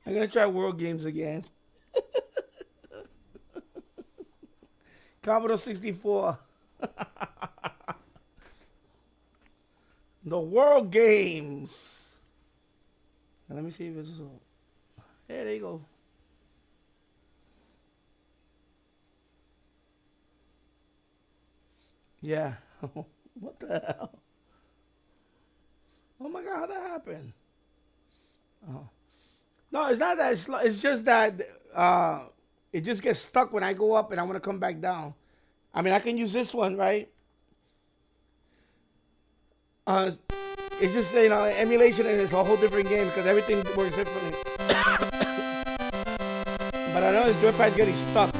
I'm gonna try World Games again. Commodore 64. The World Games. Now, let me see if this is all. Hey, there you go. Yeah. What the hell? Oh my God, how that happened? Oh. No, it's not that slow. It's just that it just gets stuck when I go up and I want to come back down. I mean, I can use this one, right? It's just, emulation is a whole different game because everything works differently. But I know this joypad's getting stuck.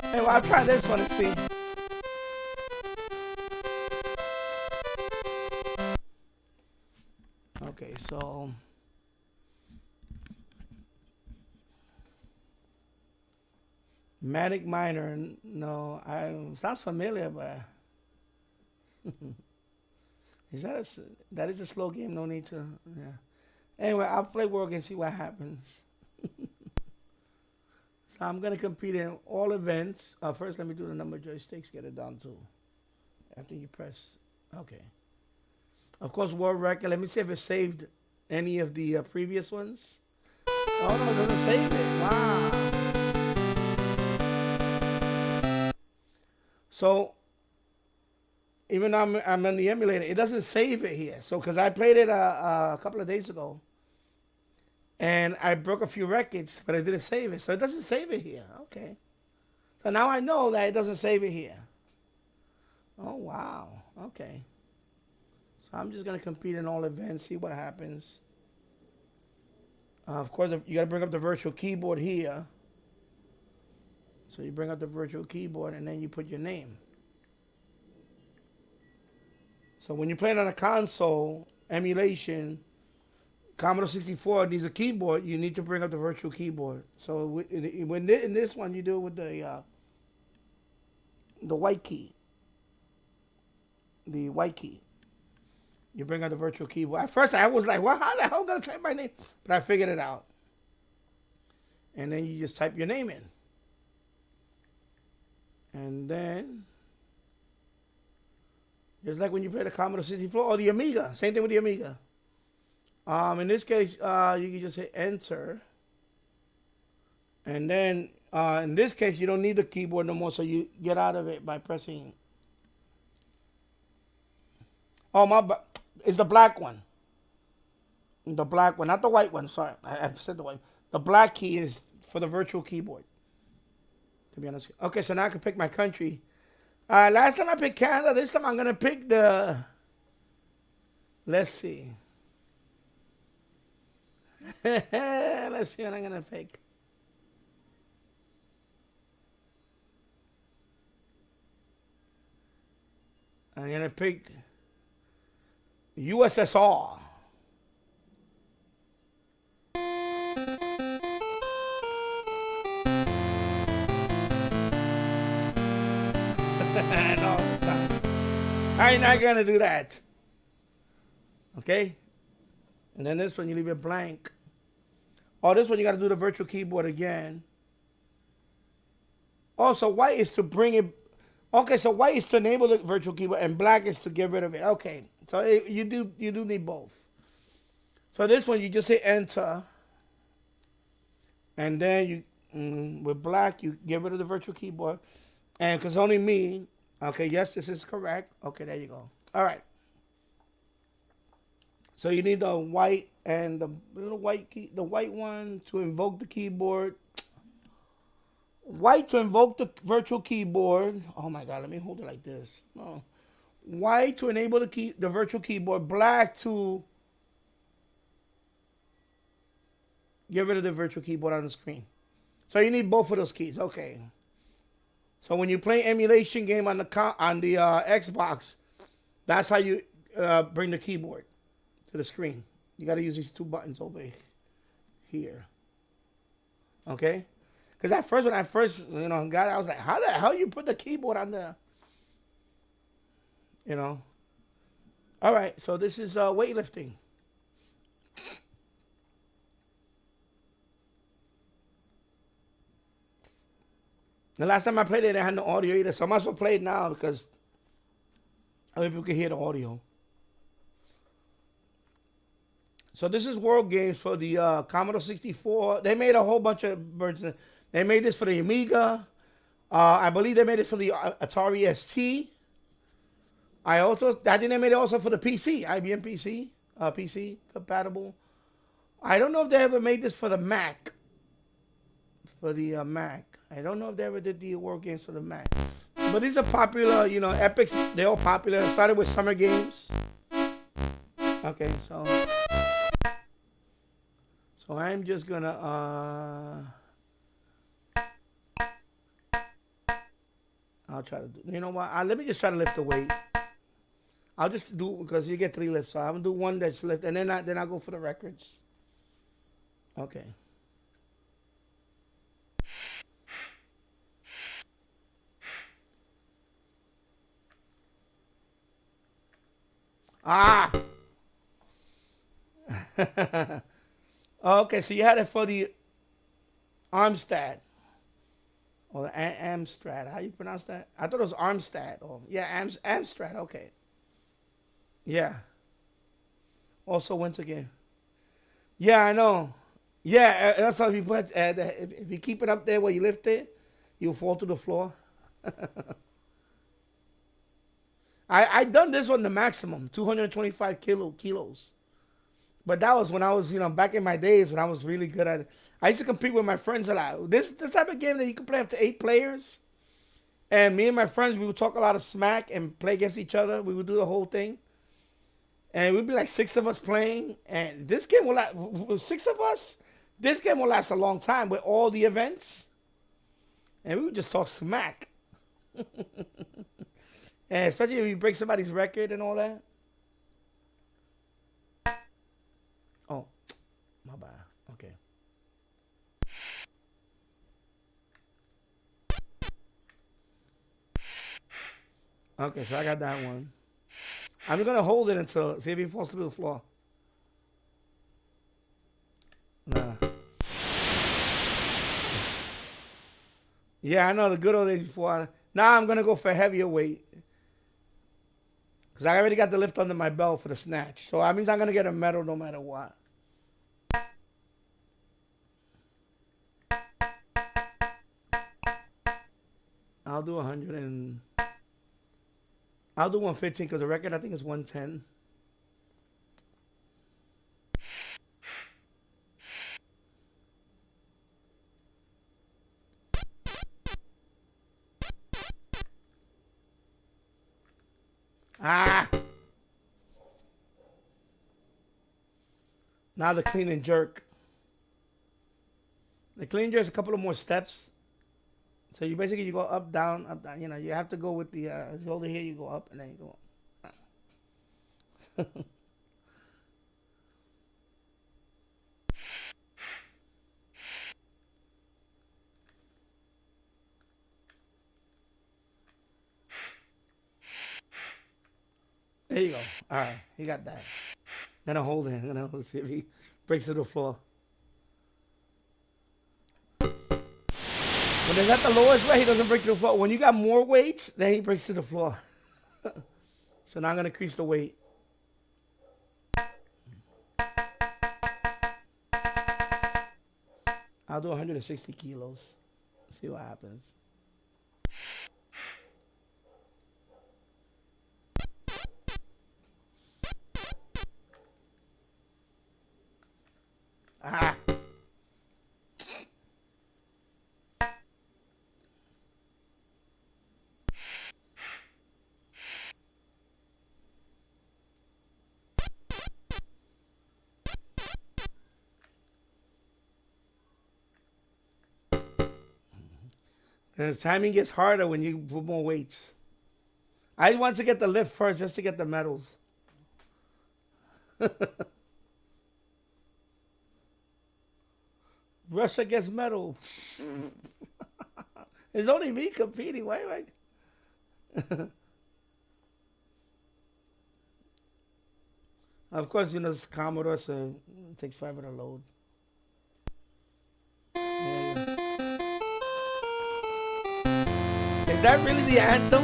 Anyway, I'll try this one and see. So Manic Miner, no, sounds familiar, but that is a slow game. No need to. Yeah. Anyway, I'll play World and see what happens. So I'm gonna compete in all events. First, let me do the number of joysticks. Get it down to. After you press, okay. Of course, world record. Let me see if it saved any of the previous ones. Oh no, it doesn't save it. Wow. So even though I'm on the emulator, it doesn't save it here. So because I played it a couple of days ago, and I broke a few records, but it didn't save it. So it doesn't save it here. Okay. So now I know that it doesn't save it here. Oh wow. Okay. So I'm just gonna compete in all events, see what happens. Of course, you gotta bring up the virtual keyboard here. So you bring up the virtual keyboard and then you put your name. So when you're playing on a console, emulation, Commodore 64 needs a keyboard, you need to bring up the virtual keyboard. So in this one, you do it with the white key. The white key. You bring up the virtual keyboard. At first, I was like, well, how the hell am I going to type my name? But I figured it out. And then you just type your name in. And then, just like when you play the Commodore 64 or the Amiga. Same thing with the Amiga. In this case, you can just hit enter. And then, in this case, you don't need the keyboard no more, so you get out of it by pressing. Oh, it's the black one. The black one, not the white one. Sorry, I said the white. The black key is for the virtual keyboard. To be honest. Okay, so now I can pick my country. Last time I picked Canada. This time I'm gonna pick the. Let's see. Let's see what I'm gonna pick. I'm gonna pick USSR. No, it's not. I'm not gonna do that. Okay? And then this one you leave it blank. Oh, this one you gotta do the virtual keyboard again. Oh, so white is to bring it. Okay, so white is to enable the virtual keyboard and black is to get rid of it. Okay, so you do need both. So this one you just hit enter, and then you with black you get rid of the virtual keyboard, and because only me. Okay, yes, this is correct. Okay, there you go. All right. So you need the white and the little white key, the white one to invoke the keyboard. White to invoke the virtual keyboard. Oh my God, let me hold it like this. Oh. White to enable the virtual keyboard. Black to get rid of the virtual keyboard on the screen. So you need both of those keys. Okay. So when you play emulation game on the Xbox, that's how you bring the keyboard to the screen. You got to use these two buttons over here. Okay. Because at first, when I first, got it, I was like, how the hell you put the keyboard on the, All right, so this is weightlifting. The last time I played it, I had no audio either, so I might as well play it now because other people can hear the audio. So this is World Games for the Commodore 64. They made a whole bunch of versions. They made this for the Amiga. I believe they made it for the Atari ST. I think they made it also for the PC, IBM PC, PC compatible. I don't know if they ever made this for the Mac. For the Mac. I don't know if they ever did the World Games for the Mac. But these are popular, epics. They're all popular. It started with Summer Games. Okay, so I'm just gonna I'll try to do. You know what? Let me just try to lift the weight. I'll just do because you get 3 lifts. So I'm gonna do one that's lift, and then I'll go for the records. Okay. Ah. Okay, so you had it for the Armstead. Or the Amstrad. How you pronounce that? I thought it was Armstead. Oh, yeah, Amstrad. Okay. Yeah. Also wins again. Yeah, I know. Yeah, that's how if you put if you keep it up there where you lift it, you'll fall to the floor. I done this one the maximum, 225 kilos. But that was when I was, back in my days when I was really good at it. I used to compete with my friends a lot. This type of game that you can play up to 8 players. And me and my friends, we would talk a lot of smack and play against each other. We would do the whole thing. And we'd be like 6 of us playing. And this game will last, with 6 of us, this game will last a long time with all the events. And we would just talk smack. And especially if you break somebody's record and all that. Oh, my bad. Okay. Okay, so I got that one. I'm going to hold it until, see if he falls through the floor. Nah. Yeah, I know the good old days before. Now I'm going to go for heavier weight. Because I already got the lift under my belt for the snatch. So that means I'm going to get a medal no matter what. I'll do 100 and... I'll do 115 because the record I think is 110. Ah! Now the clean and jerk. The clean and jerk is a couple of more steps. So you basically go up, down, up, down. You have to go with the shoulder here. You go up and then you go up. There you go. All right, he got that. Gonna hold it. Gonna see if he breaks to the floor. When it's at the lowest weight, he doesn't break to the floor. When you got more weights, then he breaks to the floor. So now I'm gonna increase the weight. I'll do 160 kilos. See what happens. Ah. And the timing gets harder when you put more weights. I want to get the lift first just to get the medals. Russia gets medal. It's only me competing. Why? Of course, it's Commodore, so it takes forever to load. Yeah. Is that really the anthem?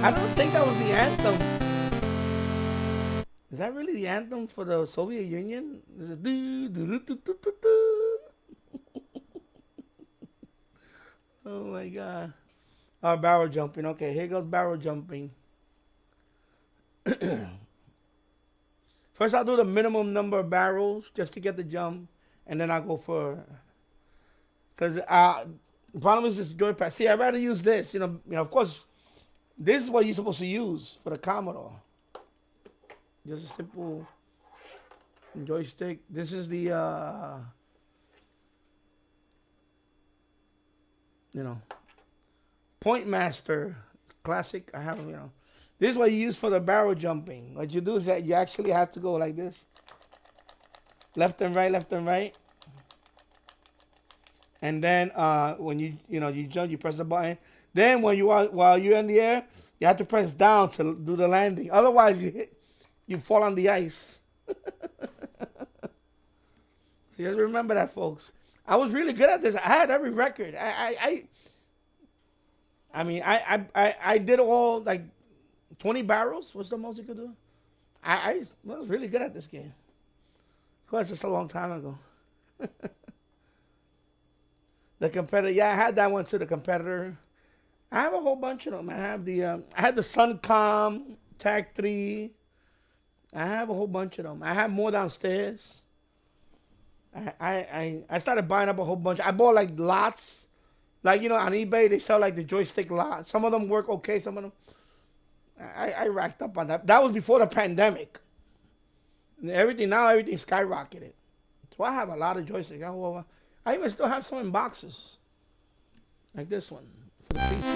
I don't think that was the anthem. Is that really the anthem for the Soviet Union? Is it do do do do do do do? Oh my god. Oh, barrel jumping. Okay, here goes barrel jumping. First, I'll do the minimum number of barrels just to get the jump, and then I'll go for. Because the problem is this joypad. See, I'd rather use this. Of course, this is what you're supposed to use for the Commodore. Just a simple joystick. This is the Point Master Classic. I have This is what you use for the barrel jumping. What you do is that you actually have to go like this. Left and right, left and right. And then when you jump, you press the button. Then when while you're in the air, you have to press down to do the landing. Otherwise, you fall on the ice. So you have to remember that, folks. I was really good at this. I had every record. I did all like 20 barrels. What's the most you could do? I was really good at this game. Of course, it's a long time ago. The competitor, yeah, I had that one too. The competitor. I have a whole bunch of them. I have I had the Suncom Tag 3. I have a whole bunch of them. I have more downstairs. I started buying up a whole bunch. I bought like lots. Like, on eBay, they sell like the joystick lots. Some of them work okay. Some of them. I racked up on that. That was before the pandemic. Everything skyrocketed. So I have a lot of joysticks. I even still have some in boxes. Like this one. For the PC.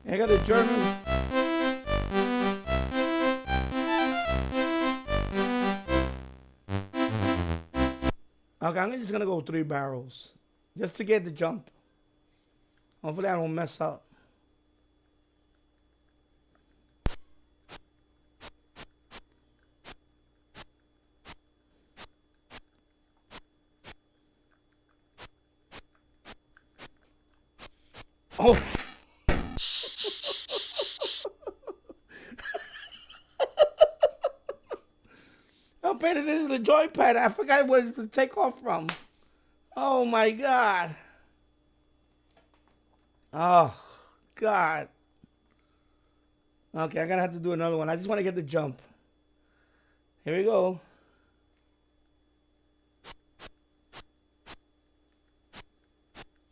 I got a German. Okay, I'm just gonna go 3 barrels. Just to get the jump. Hopefully I don't mess up. Oh. I'm paying attention to the joypad. I forgot where to take off from. Oh my God. Oh God. Okay, I'm gonna have to do another one. I just want to get the jump. Here we go.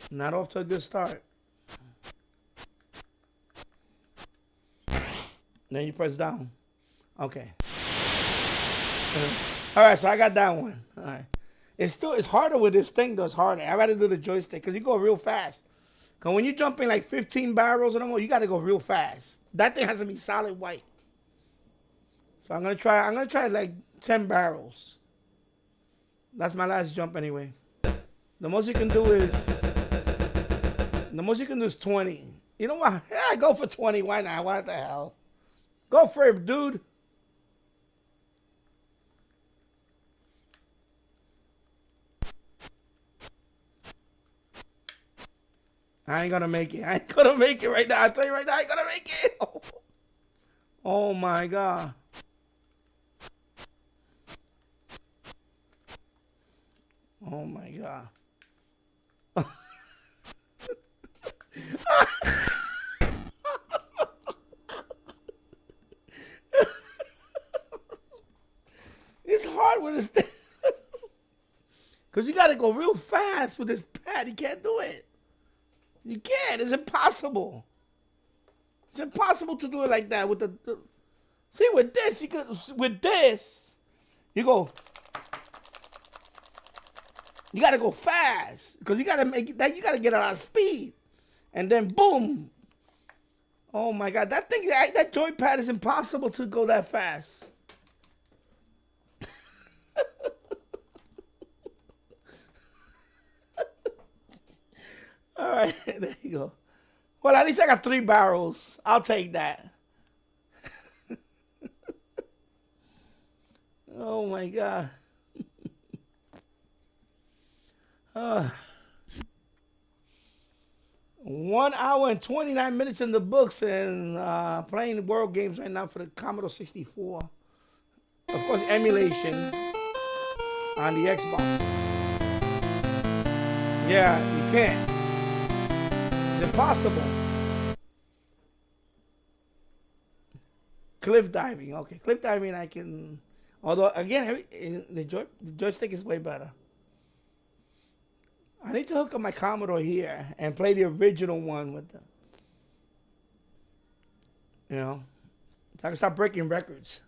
Not off to a good start. Then you press down. Okay. All right, so I got that one. All right. It's harder with this thing, though. It's harder. I'd rather do the joystick because you go real fast. Because when you're jumping like 15 barrels or more, you got to go real fast. That thing has to be solid white. So I'm gonna try like 10 barrels. That's my last jump anyway. The most you can do is 20. You know what? Yeah, go for 20. Why not? What the hell? Go for it, dude. I ain't gonna make it. I ain't gonna make it right now. I tell you right now, I ain't gonna make it. Oh my God. Oh my God. It's hard with this thing. Because you gotta go real fast with this pad. You can't do it. You can't. It's impossible. It's impossible to do it like that with the see, with this, you could you go. You gotta go fast. Because you gotta make that, you gotta get a lot of speed. And then boom. Oh my God. That joypad is impossible to go that fast. All right, there you go. Well, at least I got 3 barrels. I'll take that. Oh my God. 1 hour and 29 minutes in the books and playing world games right now for the Commodore 64. Of course, emulation on the Xbox. Yeah, you can't. It's impossible. Cliff diving. Okay, cliff diving I can. Although, again, the joystick is way better. I need to hook up my Commodore here and play the original one with the. You know, so I can start breaking records.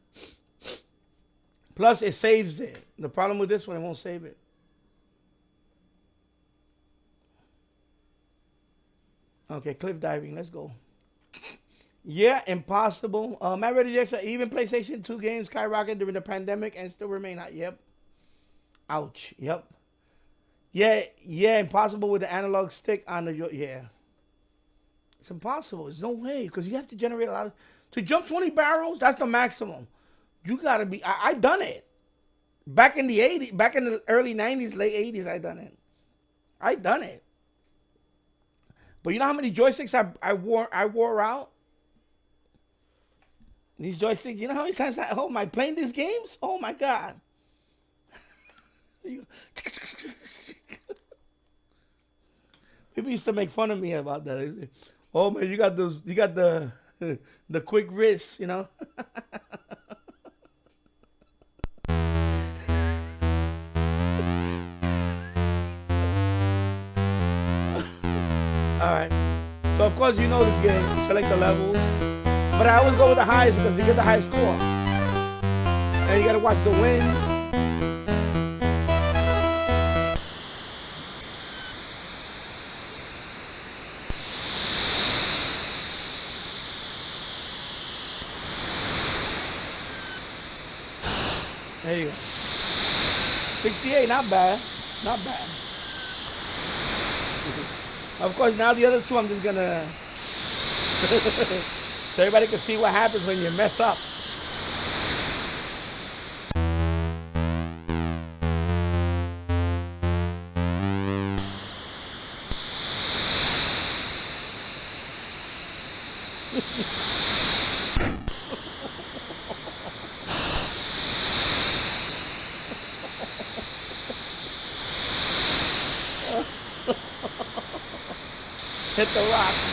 Plus, it saves it. The problem with this one, it won't save it. Okay, cliff diving. Let's go. Yeah, impossible. Matt Ready Jackson, even PlayStation 2 games skyrocketed during the pandemic and still remain hot. Yep. Ouch. Yep. Yeah, impossible with the analog stick on the, yeah. It's impossible. There's no way, because you have to generate a lot of, to jump 20 barrels, that's the maximum. You gotta be, I done it. Back in the 80s, back in the early 90s, late 80s, I done it. But you know how many joysticks I wore out? These joysticks, you know how many times am I playing these games? Oh my God. People used to make fun of me about that. Oh man, you got the the quick wrists, you know. All right. So of course you know this game. You select the levels, but I always go with the highest because you get the highest score. And you gotta watch the wind. There you go. 68, not bad. Not bad. Of course, now the other two, I'm just gonna so everybody can see what happens when you mess up. Hit the rocks.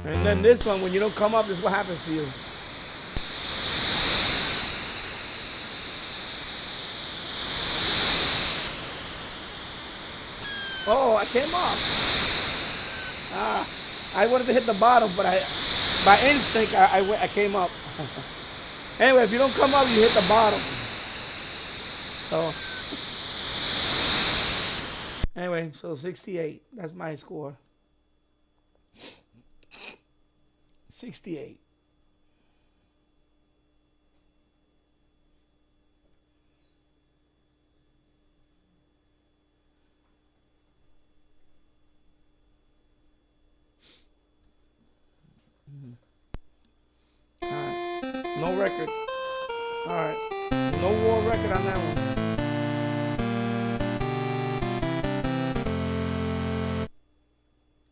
And then this one, when you don't come up, this is what happens to you. Oh, I came up. I wanted to hit the bottom, but by instinct, I came up. Anyway, if you don't come up, you hit the bottom. So, anyway, so 68. That's my score. 68. All right. No record. All right. No war record on that one.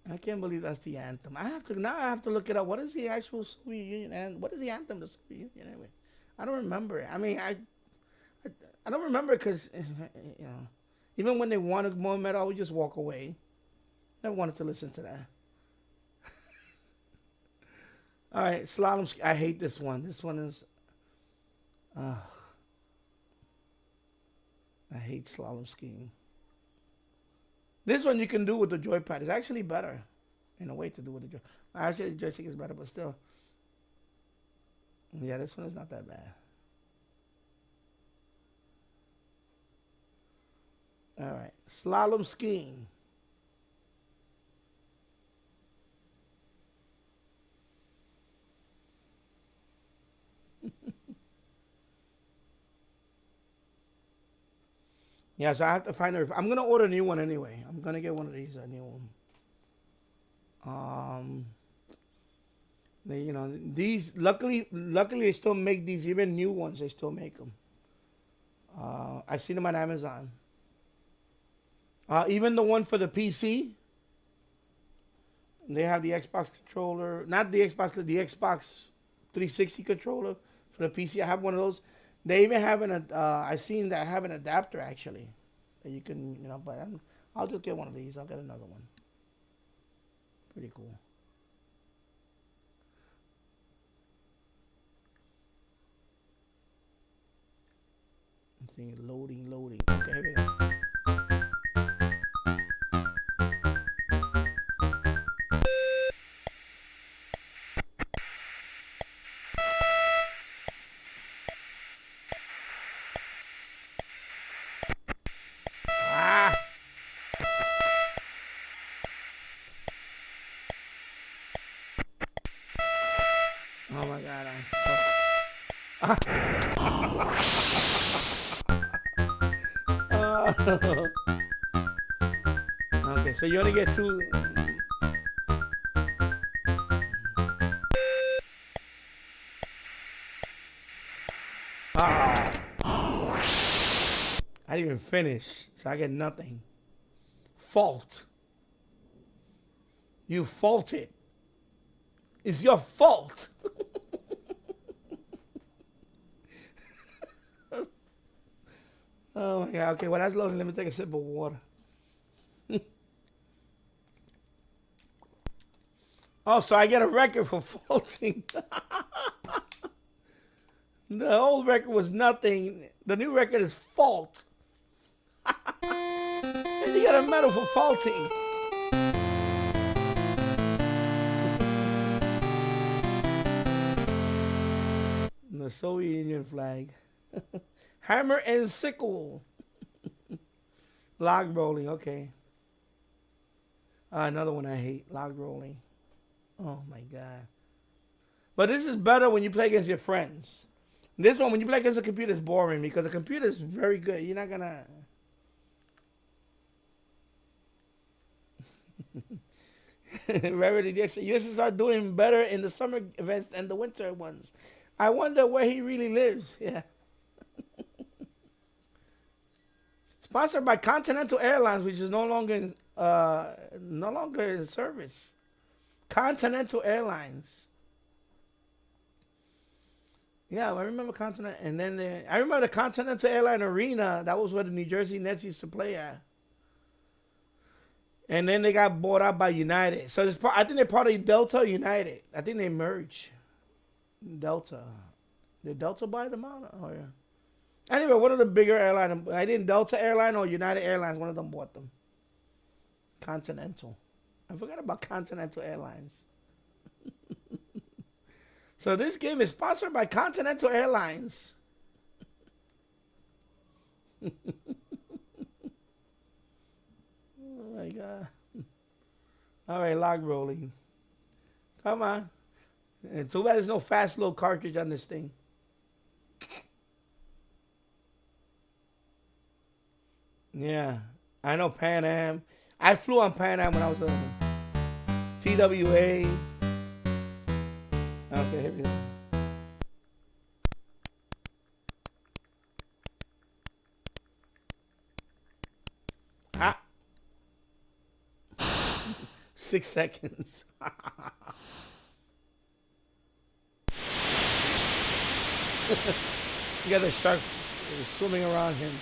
I can't believe that's the anthem. I have to look it up. What is the actual Soviet Union and what is the anthem of the Soviet Union anyway? I don't remember it. I mean, I don't remember because you know, even when they wanted more metal, I would just walk away. Never wanted to listen to that. All right, slalom. I hate this one. This one is. I hate slalom skiing. This one you can do with the joypad. It's actually better in a way to do with the joy. Actually, the joystick is better, but still. Yeah, this one is not that bad. All right, slalom skiing. Yeah, so I have to find a. I'm gonna order a new one anyway. I'm gonna get one of these, a new one. They, you know, these. Luckily, they still make these. Even new ones, they still make them. I seen them on Amazon. Even the one for the PC. They have the Xbox controller, not the Xbox 360 controller for the PC. I have one of those. They even have I seen that have an adapter actually, that you can, you know. But I'll just get one of these. I'll get another one. Pretty cool. I'm seeing loading. Okay, here we go. Okay, so you only get 2. Ah. I didn't even finish, so I get nothing. Fault. You faulted. It's your fault. Oh my God. Okay, well, that's loading. Let me take a sip of water. Oh, so I get a record for faulting. The old record was nothing. The new record is fault. And you got a medal for faulting. The Soviet Union flag. Hammer and sickle. Log rolling, okay. Another one I hate, log rolling. Oh my God. But this is better when you play against your friends. This one, when you play against a computer, is boring because the computer is very good. You're not gonna. Rarity Dixon. USSR doing better in the summer events than the winter ones. I wonder where he really lives. Yeah. Sponsored by Continental Airlines, which is no longer in service. Continental Airlines. Yeah, I remember Continental, and then I remember the Continental Airline Arena. That was where the New Jersey Nets used to play at. And then they got bought out by United. So I think they're part of Delta or United. I think they merged. Delta. Did Delta buy them out? Oh yeah. Anyway, one of the bigger airlines. I think Delta Airline or United Airlines. One of them bought them. Continental. I forgot about Continental Airlines. So this game is sponsored by Continental Airlines. Oh my God. All right, log rolling. Come on. And too bad there's no fast load cartridge on this thing. Yeah, I know Pan Am. I flew on Pan Am when I was a TWA. Okay, here we go. Ah. 6 seconds. You got the shark swimming around him.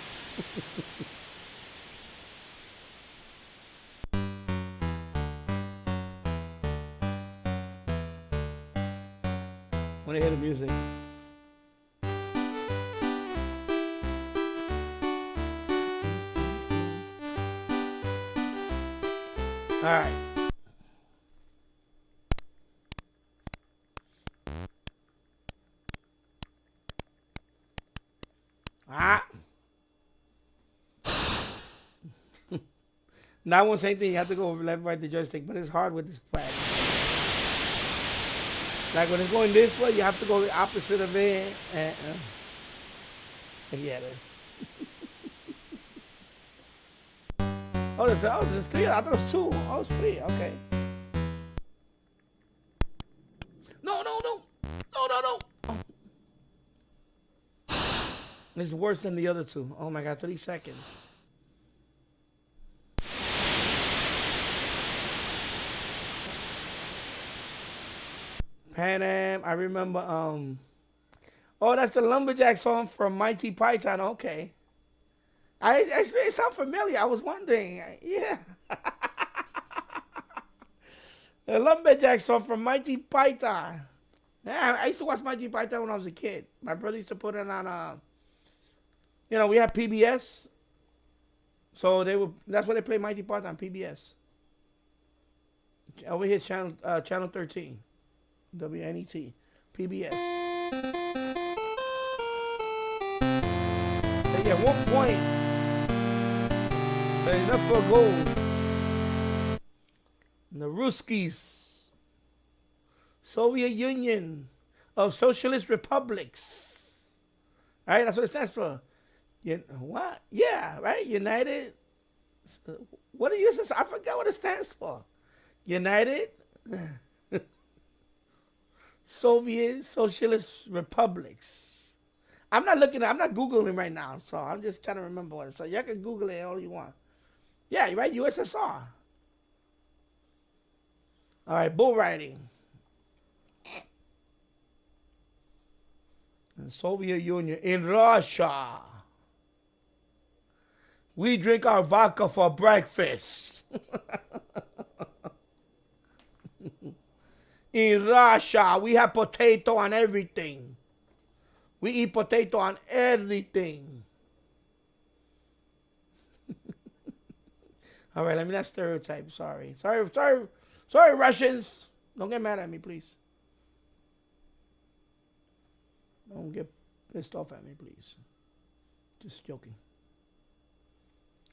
When I hear the music. All right. Ah. That one's same thing. You have to go left, right, the joystick, but it's hard with this pad. Like when it's going this way, you have to go the opposite of it. Yeah. There's 3. I thought it was 2. Oh, it's 3. Okay. No. This is worse than the other 2. Oh my God, 3 seconds. Pan Am, I remember, oh, that's the Lumberjack song from Mighty Python. Okay. It sounds familiar. I was wondering. Yeah. The Lumberjack song from Mighty Python. Yeah, I used to watch Mighty Python when I was a kid. My brother used to put it on, we had PBS. So that's why they play Mighty Python on PBS. Over here, channel 13. WNET. PBS. So yeah, 1 point. So enough for a goal. And the Ruskies. Soviet Union of Socialist Republics. Right? That's what it stands for. What? Yeah, right? United. What do you say? I forgot what it stands for. United Soviet Socialist Republics. I'm not Googling right now, so I'm just trying to remember what it is. So you can Google it all you want. Yeah, you're right, USSR. All right, bull riding. In Soviet Union. In Russia. We drink our vodka for breakfast. In Russia, we have potato on everything. We eat potato on everything. All right, let me not stereotype. Sorry, Russians. Don't get mad at me, please. Don't get pissed off at me, please. Just joking.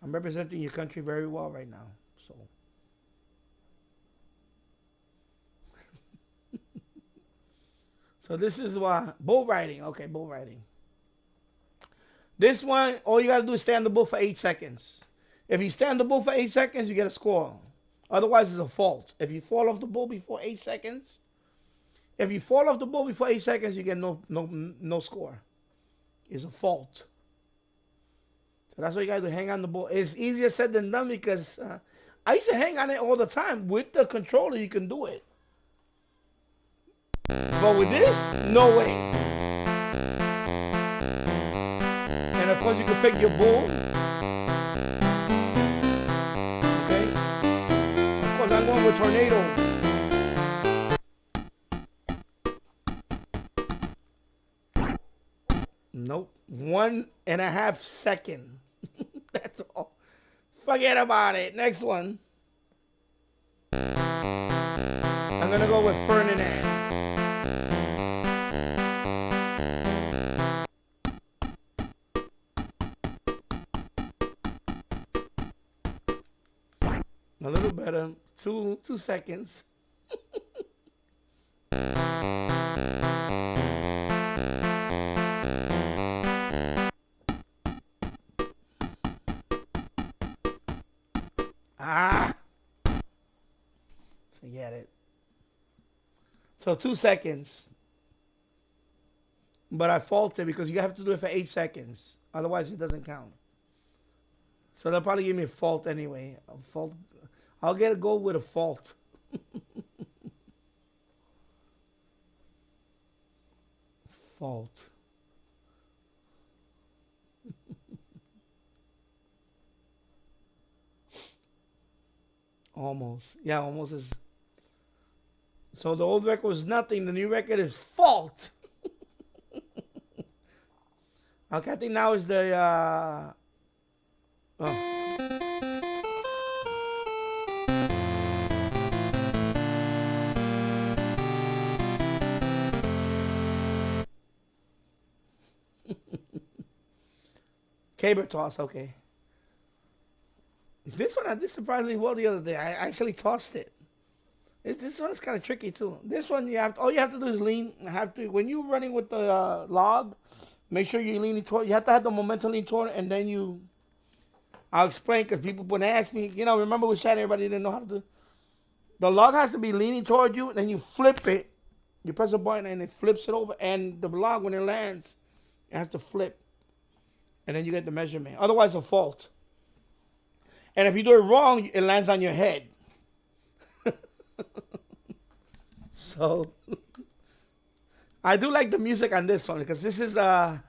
I'm representing your country very well right now, so. So this is why bull riding. Okay, bull riding. This one, all you gotta do is stay on the bull for 8 seconds. If you stay on the bull for 8 seconds, you get a score. Otherwise, it's a fault. If you fall off the bull before 8 seconds, you get no score. It's a fault. So that's what you gotta do. Hang on the bull. It's easier said than done because I used to hang on it all the time. With the controller, you can do it. But with this, no way. And of course, you can pick your bull. Okay. Of course, I'm going with tornado. Nope. 1.5 seconds. That's all. Forget about it. Next one. I'm going to go with Ferdinand. A little better. 2 seconds. Forget it. So 2 seconds. But I faulted because you have to do it for 8 seconds. Otherwise, it doesn't count. So they'll probably give me a fault anyway. A fault. I'll get a goal with a fault. Fault. Almost. Yeah, almost is. So the old record was nothing. The new record is fault. Okay, I think now is the... Caber toss, okay. This one I did surprisingly well the other day. I actually tossed it. This one is kind of tricky too. This one all you have to do is lean. When you're running with the log, make sure you're leaning toward. You have to have the momentum lean toward, and then I'll explain because people when they ask me, remember we said everybody didn't know how to do. The log has to be leaning toward you, and then you flip it. You press a button and it flips it over, and the log when it lands, it has to flip. And then you get the measurement. Otherwise, a fault. And if you do it wrong, it lands on your head. So, I do like the music on this one because this is and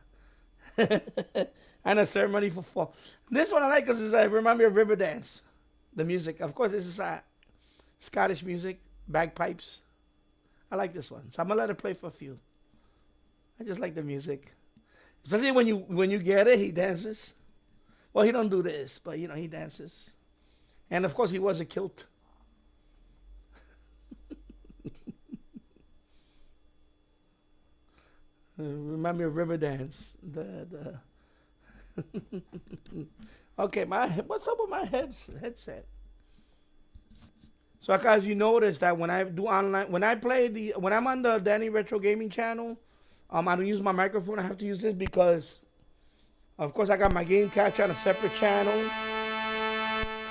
a ceremony for fall. This one I like because it reminds me of river dance. The music, of course, this is Scottish music, bagpipes. I like this one, so I'm gonna let it play for a few. I just like the music. Especially when you get it, he dances. Well, he don't do this, but he dances. And of course, he was a kilt. Remind me of river dance. Okay, what's up with my headset? So guys, you notice that when I do online, when I'm on the Danny Retro Gaming channel, I don't use my microphone. I have to use this because, of course, I got my game capture on a separate channel.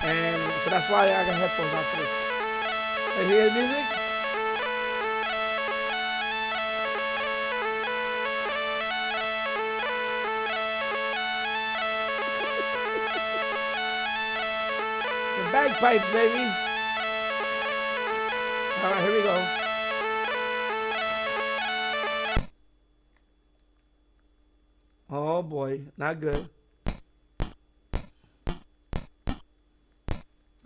And so that's why I got headphones on for this. And hear the music? The bagpipes, baby. All right, here we go. Oh boy, not good.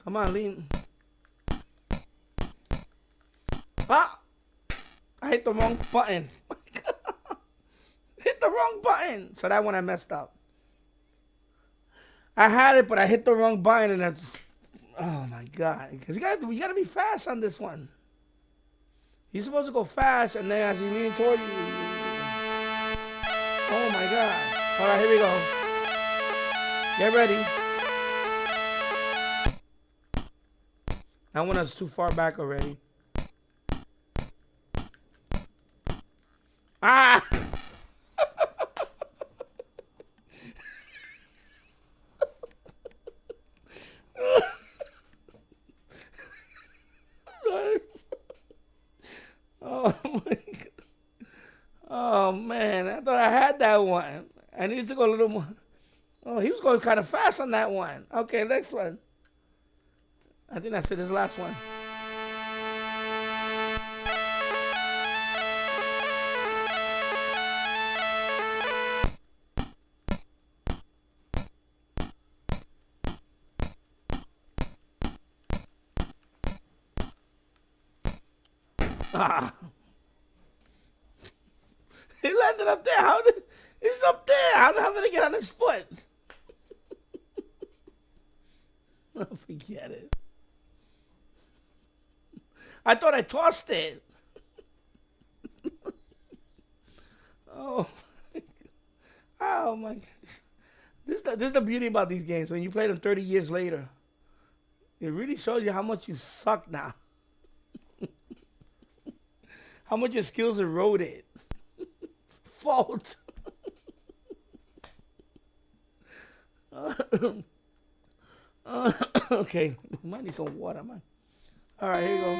Come on, lean. Ah! I hit the wrong button. Hit the wrong button. So that one I messed up. I had it, but I hit the wrong button, and I just, oh my god! Because you gotta be fast on this one. You're supposed to go fast, and then as you lean toward you. Oh my god! All right, here we go. Get ready. That one is too far back already. Ah! Oh my god. Oh man, I thought I had that one. I needed to go a little more. Oh, he was going kind of fast on that one. Okay, next one. I think that's it, his last one. Ah. He landed up there. He's up there. How the hell did he get on his foot? Oh, forget it. I thought I tossed it. Oh my god. Oh my god. This is the beauty about these games. When you play them 30 years later, it really shows you how much you suck now. How much your skills eroded. Fault. Okay, might need some water, man. All right, here you go.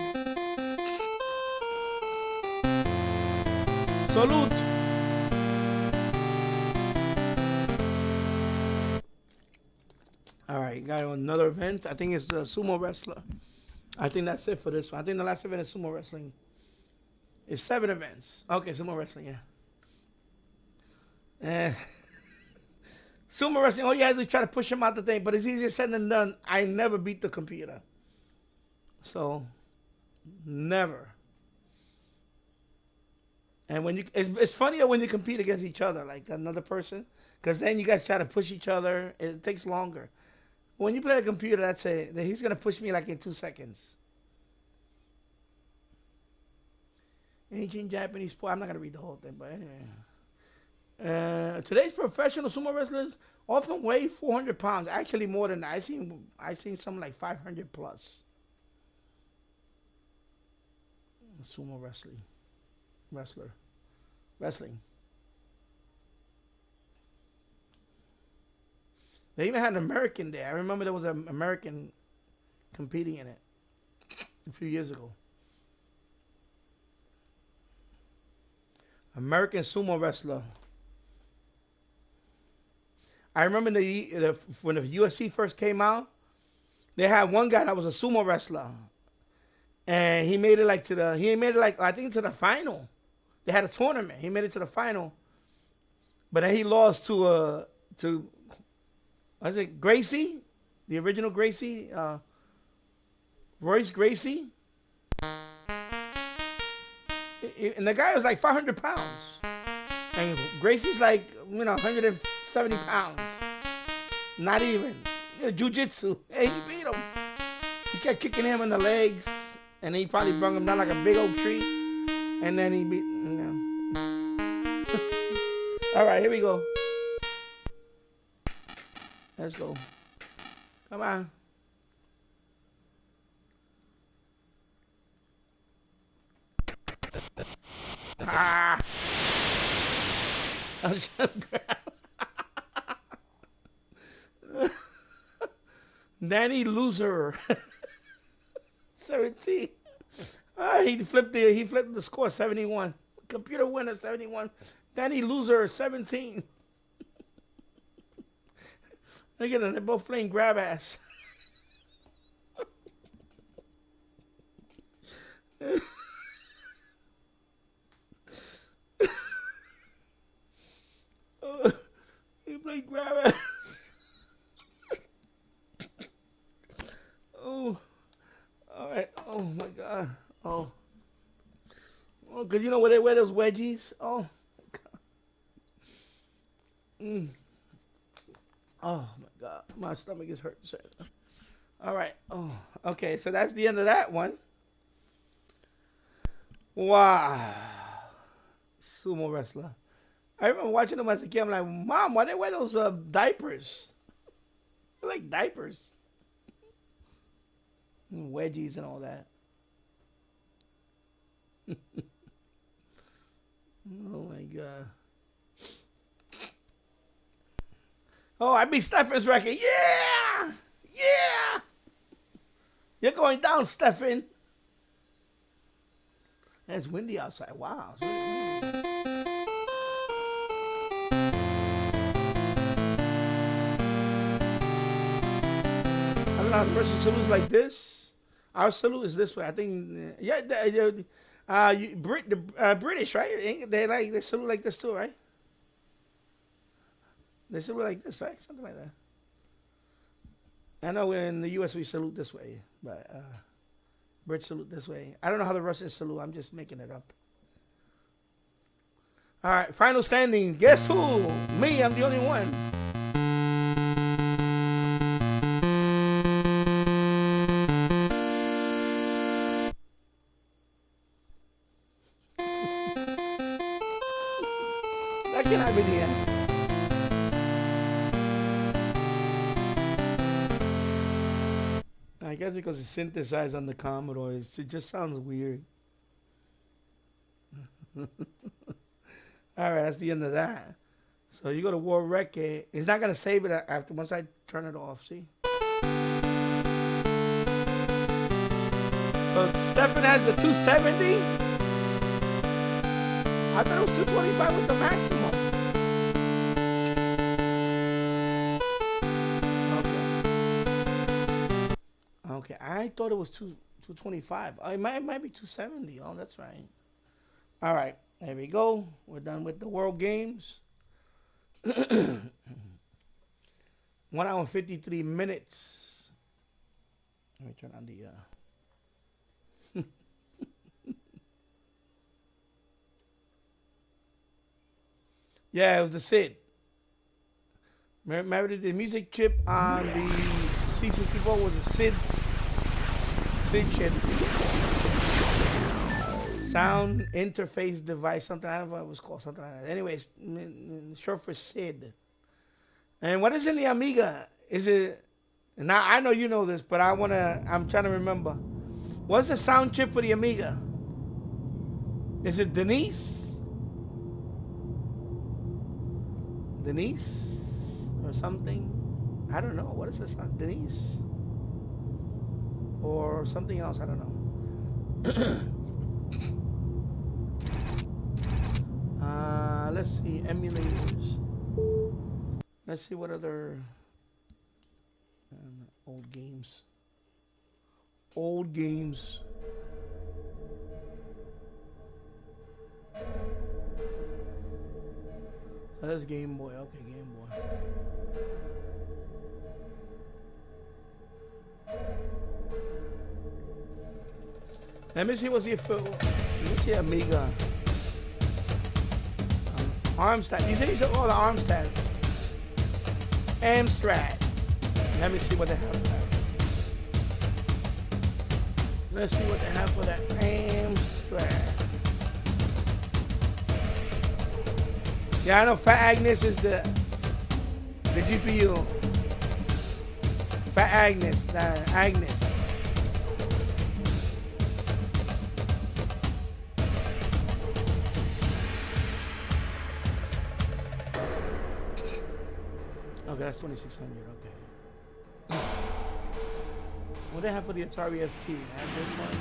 Salute. All right, got another event. I think it's the sumo wrestler. I think that's it for this one. I think the last event is sumo wrestling. It's 7 events. Okay, sumo wrestling, yeah. Sumo wrestling, all you have to do is try to push him out the thing, but it's easier said than done. I never beat the computer. So, never. And when it's funnier when you compete against each other, like another person, because then you guys try to push each other. It takes longer. When you play a computer, that's it. He's going to push me like in 2 seconds. Ancient Japanese sport. I'm not going to read the whole thing, but anyway. Today's professional sumo wrestlers often weigh 400 pounds. Actually, more than that. I seen some like 500 plus. Sumo wrestling. They even had an American there. I remember there was an American competing in it a few years ago. American sumo wrestler. I remember when the UFC first came out, they had one guy that was a sumo wrestler, and he made it like I think to the final. They had a tournament. He made it to the final, but then he lost to was it Gracie, the original Gracie, Royce Gracie. And the guy was like 500 pounds. And Gracie's like, 170 pounds. Not even. Jiu-jitsu. Hey, he beat him. He kept kicking him in the legs. And he probably brung him down like a big oak tree. And then he beat All right, here we go. Let's go. Come on. Ah. I was trying to grab. Danny Loser. 17. He flipped the score 71. Computer winner 71. Danny Loser 17. Look at them, they're both playing grab ass. He played grab ass. Oh, all right. Oh my God. Oh, because you know where they wear those wedgies. Oh, God. Oh my God, my stomach is hurt. All right. Oh, okay. So that's the end of that one. Wow. Sumo wrestler. I remember watching them as a kid. I'm like, Mom, why they wear those diapers? They're like diapers. And wedgies and all that. Oh my God. Oh, I beat Stefan's record. Yeah! Yeah! You're going down, Stefan. And it's windy outside. Wow. It's really windy. I don't know how the person salutes like this. Our salute is this way. I think, British, right? They salute like this too, right? They salute like this, right? Something like that. I know in the U.S. we salute this way, but Brits salute this way. I don't know how the Russians salute. I'm just making it up. All right, final standing. Guess who? Me, I'm the only one. That cannot be the end. I guess because it's synthesized on the Commodore, it just sounds weird. All right, that's the end of that. So you go to World Record. It's not going to save it after once I turn it off, see? So Stefan has the 270. I thought it was 225 was the maximum. Okay, I thought it was 225. It might be 270. Oh, that's right. All right, there we go. We're done with the World Games. 1 hour and 53 minutes. Let me turn on the... Yeah, it was the SID. Remember the music chip on the C64 was a SID chip. Sound interface device, something, I don't know what it was called, something like that. Anyways, short for SID. And what is in the Amiga? Is it, now I know you know this, but I'm trying to remember. What's the sound chip for the Amiga? Is it Denise? Or something? I don't know. What is this? Denise? Or something else? I don't know. Let's see. Emulators. Let's see what other old games. Old games. So that's Game Boy. Okay, Game Boy. Let me see what's here for. Let me see Amiga. Armstrad. You said all the Armstrad. Amstrad. Let me see what they have for that. Let's see what they have for that Amstrad. Yeah, I know Fat Agnes is the GPU. Fat Agnes, Agnes. that's 2600. Okay. What do they have for the Atari ST? I have this one.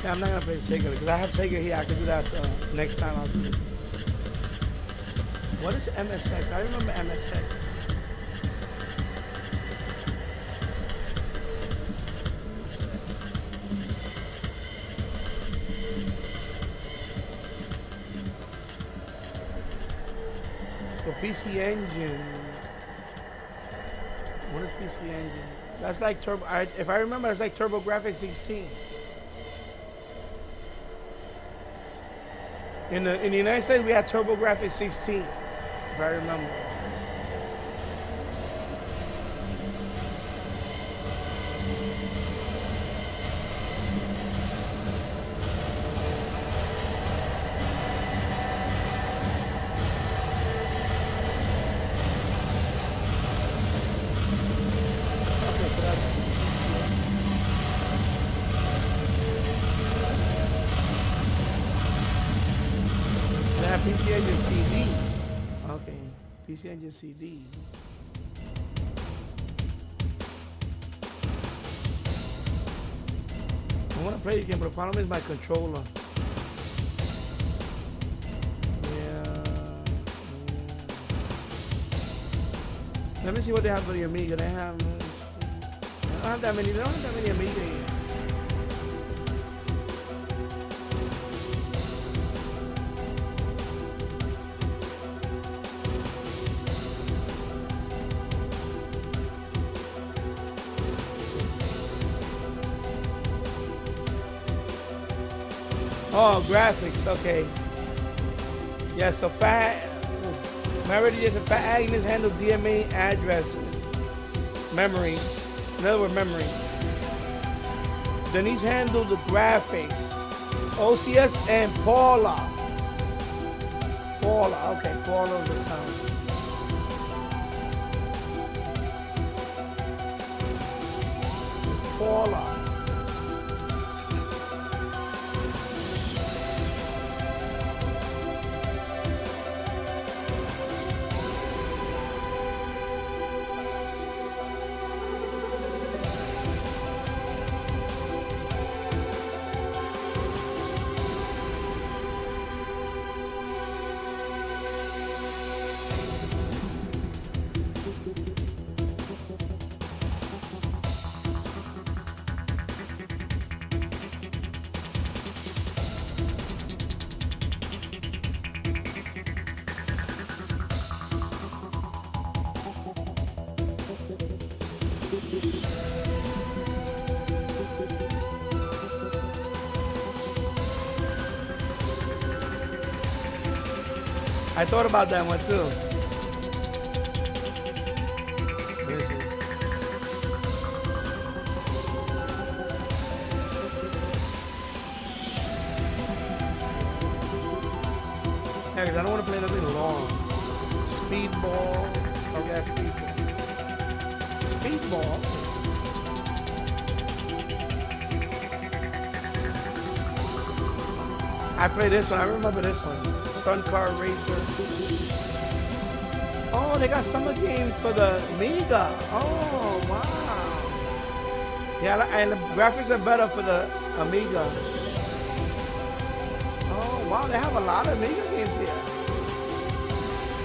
Yeah, I'm not gonna play Sega because I have Sega here. I can do that next time. I'll do it. What is MSX? I remember MSX. So PC Engine. What is PC Engine? That's like Turbo. If I remember, it's like TurboGrafx 16. In the United States, we had TurboGrafx 16, if I remember. Okay, so that's... They have PC Engine CD. Okay, PC Engine CD. I want to play this game, but the problem is my controller. Yeah. Let me see what they have for the Amiga. They have. They don't have that many. They don't have that many Amiga here. Oh, graphics, okay. Yeah, so Fat Memory is a Fat Agnes handle DMA addresses. Memory. In other words, memory. Denise handled the graphics. OCS and Paula. Paula, okay, Paula is the sound. Paula. I thought about that one too. Yeah, because I don't want to play nothing long. Speedball. Okay, Speedball. I played this one. I remember this one. Stunt Car Racer. Oh, they got summer games for the Amiga. Oh, wow. Yeah, and the graphics are better for the Amiga. Oh, wow. They have a lot of Amiga games here.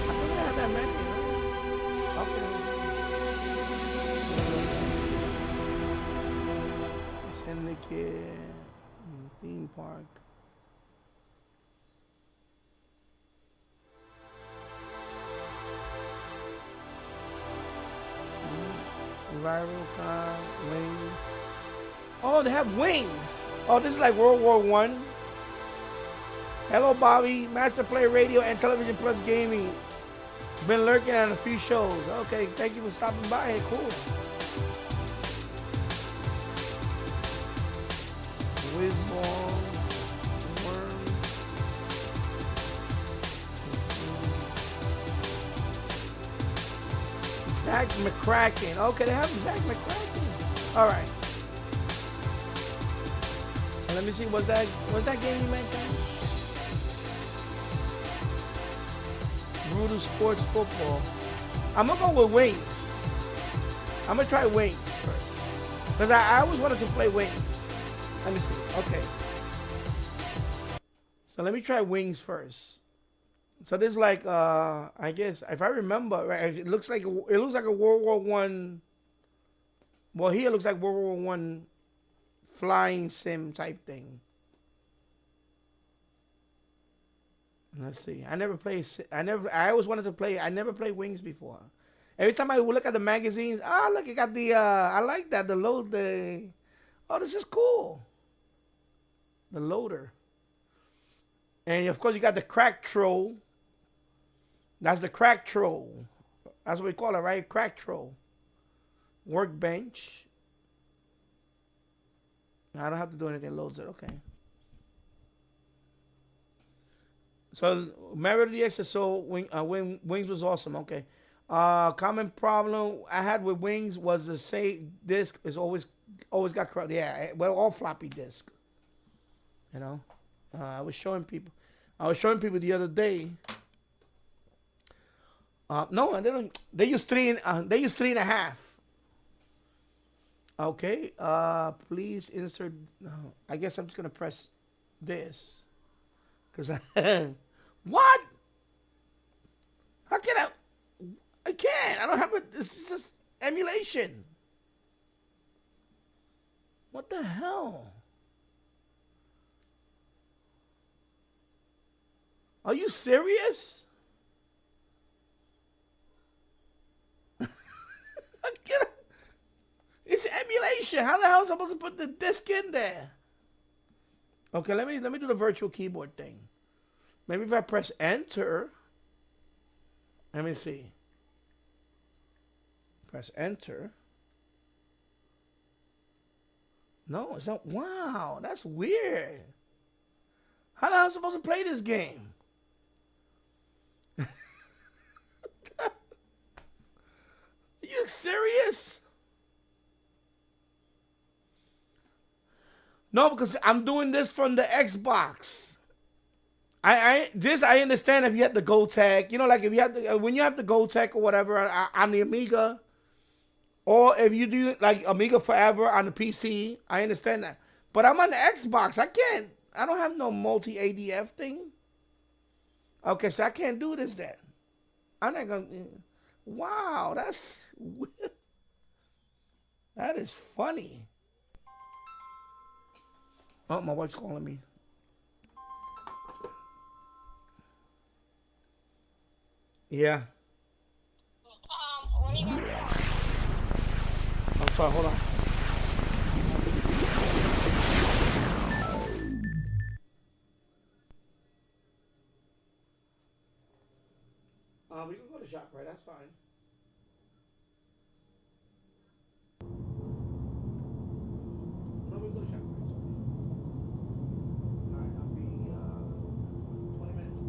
I thought they had that many. Okay. Syndicate. Theme Park. Viral car, wings. Oh, they have wings. Oh, this is like World War One. Hello, Bobby. Master Play Radio and Television Plus Gaming. Been lurking on a few shows. Okay, thank you for stopping by. Hey, cool. Whizball. Worm. Zach McCracken. Okay, they have Zach McCracken. All right. Let me see. What's that game you mentioned? Brutal Sports Football. I'm gonna go with wings. I'm gonna try wings first. Because I always wanted to play wings. Let me see. Okay. So let me try wings first. So this is like I guess if I remember right, it looks like a World War One. Well, here it looks like World War One flying sim type thing. Let's see. I always wanted to play. I never played wings before. Every time I would look at the magazines, look, it got the I like that, oh, this is cool. The loader. And of course you got the crack troll. That's the crack troll. That's what we call it, right? Crack troll. Workbench. I don't have to do anything. It loads it. Okay. So Mario DX. So Wings was awesome. Okay. Common problem I had with Wings was the same disk is always got corrupt. Yeah. Well, all floppy disk. You know. I was showing people the other day. No, they don't. They use 3.5. Okay. Please insert. I guess I'm just gonna press this. Cause what? How can I can't. I don't have a. This is just emulation. What the hell? Are you serious? It's emulation. How the hell am I supposed to put the disc in there? Okay, let me do the virtual keyboard thing. Maybe if I press enter. Let me see. Press enter. No, it's not. Wow, that's weird. How the hell am I supposed to play this game? Are you serious? No, because I'm doing this from the Xbox. I understand if you have the Go Tech, like if you have the when you have the Go Tech or whatever on the Amiga, or if you do like Amiga Forever on the PC, I understand that. But I'm on the Xbox. I don't have no multi ADF thing. Okay, so I can't do this then. I'm not gonna. Wow, that's weird. That is funny. Oh, my wife's calling me. Yeah.
What are you gonna do?
I'm sorry, hold on. We can go to shop, right? That's fine. No, we can go to shop, right? Alright, I'll be 20 minutes.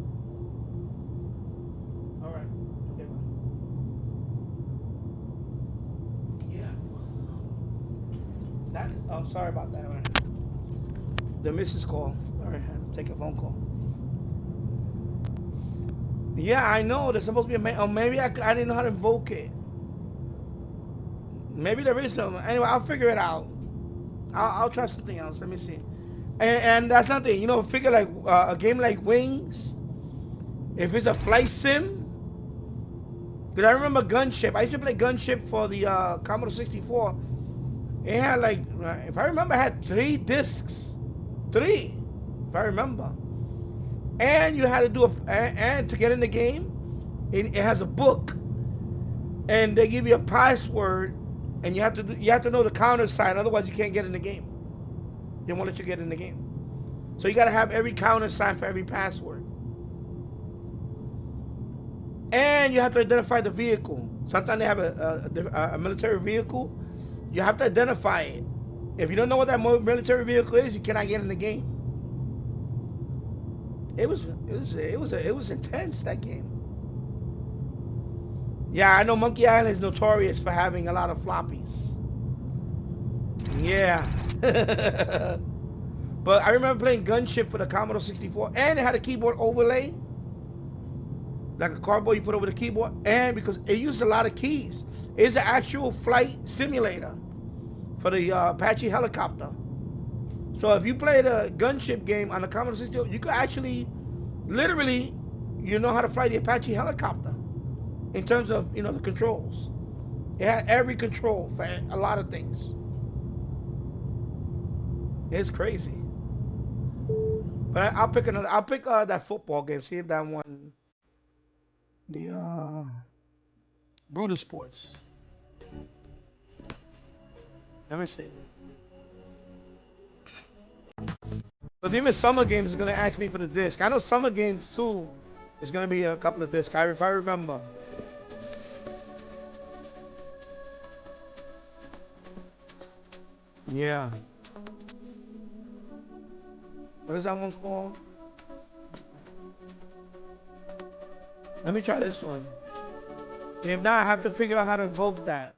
Alright, okay, bye. Yeah. That is, I'm sorry about that, man. The missus call. Alright, I had to take a phone call. Yeah, I know. There's supposed to be a maybe I didn't know how to invoke it. Maybe there is some. Anyway, I'll figure it out. I'll try something else. Let me see. And that's something, figure like a game like Wings. If it's a flight sim. Because I remember Gunship. I used to play Gunship for the Commodore 64. It had like, if I remember, it had 3 discs. 3, if I remember. And you had to do and to get in the game, it has a book, and they give you a password And you have to know the counter sign, otherwise you can't get in the game. They won't let you get in the game. So you got to have every counter sign for every password. And you have to identify the vehicle. Sometimes they have a military vehicle. You have to identify it. If you don't know what that military vehicle is, you cannot get in the game. It was intense, that game. Yeah, I know Monkey Island is notorious for having a lot of floppies. Yeah. But I remember playing Gunship for the Commodore 64, and it had a keyboard overlay, like a cardboard you put over the keyboard, and because it used a lot of keys, it's an actual flight simulator for the Apache helicopter. So if you play the Gunship game on the Commodore 64, you could actually, literally, you know how to fly the Apache helicopter in terms of, the controls. It had every control for a lot of things. It's crazy. But I'll pick another. I'll pick that football game. See if that one. The Brutal Sports. Let me see. But even Summer Games is gonna ask me for the disc. I know Summer Games too is gonna be a couple of discs. If I remember. Yeah. What is that one called? Let me try this one. If not, I have to figure out how to invoke that.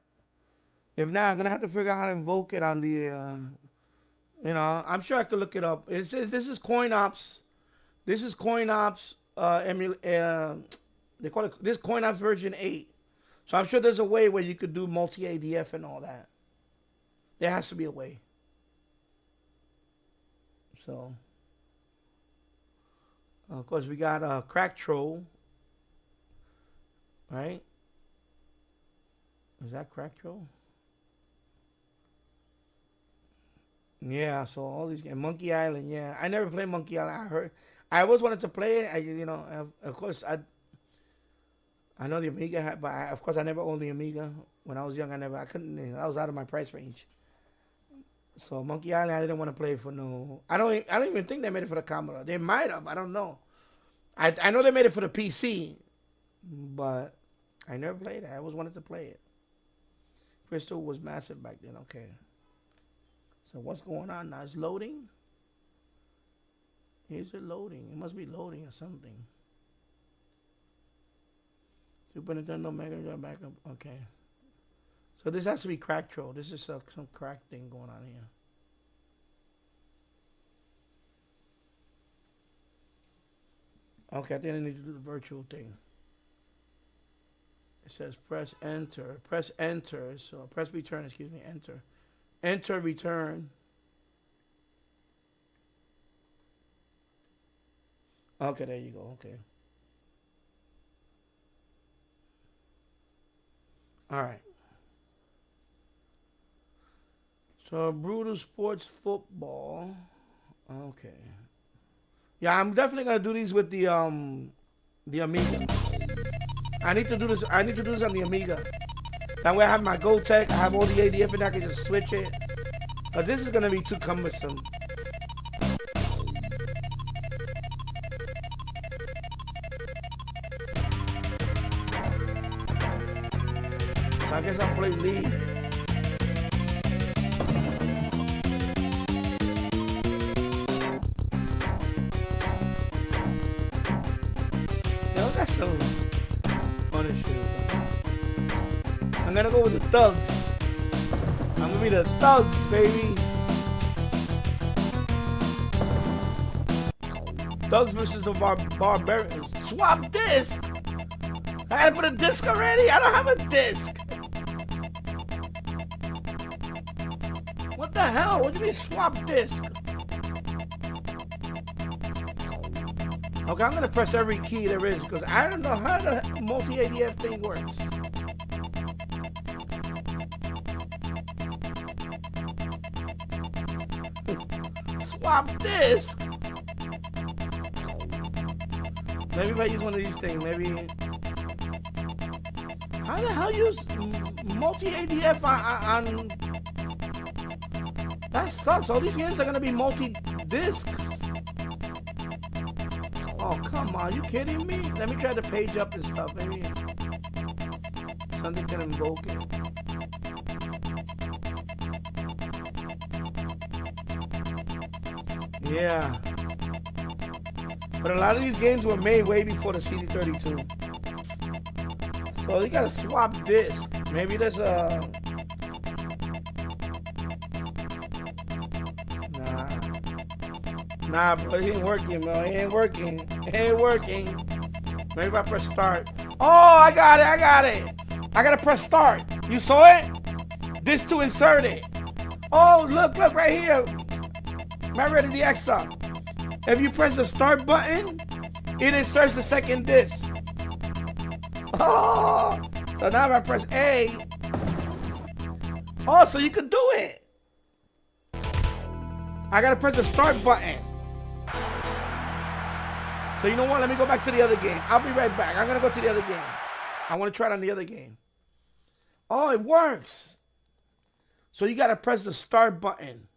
If not, I'm gonna have to figure out how to invoke it on the. I'm sure I could look it up. It says this is CoinOps. This is CoinOps. They call it this CoinOps version 8. So I'm sure there's a way where you could do multi ADF and all that. There has to be a way. So. Of course, we got Crack Troll, right? Is that Crack Troll? Yeah, so all these games. Monkey Island, yeah. I never played Monkey Island. I always wanted to play it. Of course, I know the Amiga had, but of course I never owned the Amiga. When I was young, I couldn't. I was out of my price range. So Monkey Island, I didn't want to play for no. I don't even think they made it for the Commodore. They might have. I don't know. I know they made it for the PC, but I never played it. I always wanted to play it. Crystal was massive back then. Okay. So what's going on now? It's loading. Is it loading? It must be loading or something. Super Nintendo Mega Drive backup. Okay. So this has to be Crack Troll. This is some crack thing going on here. Okay, I think I need to do the virtual thing. It says press enter. Press enter. So press return, excuse me, enter. Enter return. Okay, there you go. Okay. All right. So Brutal Sports Football. Okay. Yeah, I'm definitely gonna do these with the Amiga. I need to do this on the Amiga. That way I have my GoTech, I have all the ADF and I can just switch it. But this is gonna be too cumbersome. So I guess I'll play League. So funny shit. I'm gonna go with the thugs. I'm gonna be the thugs, baby. Thugs versus the barbarians. Swap disc. I had to put a disc already. I don't have a disc. What the hell? What do you mean swap disc? Okay, I'm gonna press every key there is because I don't know how the multi-ADF thing works. Swap disc. Maybe if I use one of these things, maybe. How the hell use multi-ADF on... That sucks. All these games are gonna be multi-discs. Oh, come on. You kidding me? Let me try to page up and stuff. Maybe something can invoke it. Yeah. But a lot of these games were made way before the CD32. So you gotta swap disc. Maybe there's a... Nah, bro, it ain't working, bro. It ain't working. It ain't working. Maybe if I press start. Oh, I got it. I gotta press start. You saw it? This to insert it. Oh, look right here. I ready the X up. If you press the start button, it inserts the second disc. Oh, so now if I press A, oh, so you can do it. I gotta press the start button. So you know what? Let me go back to the other game. I'll be right back. I'm gonna go to the other game. I want to try it on the other game. Oh, it works. So you gotta press the start button.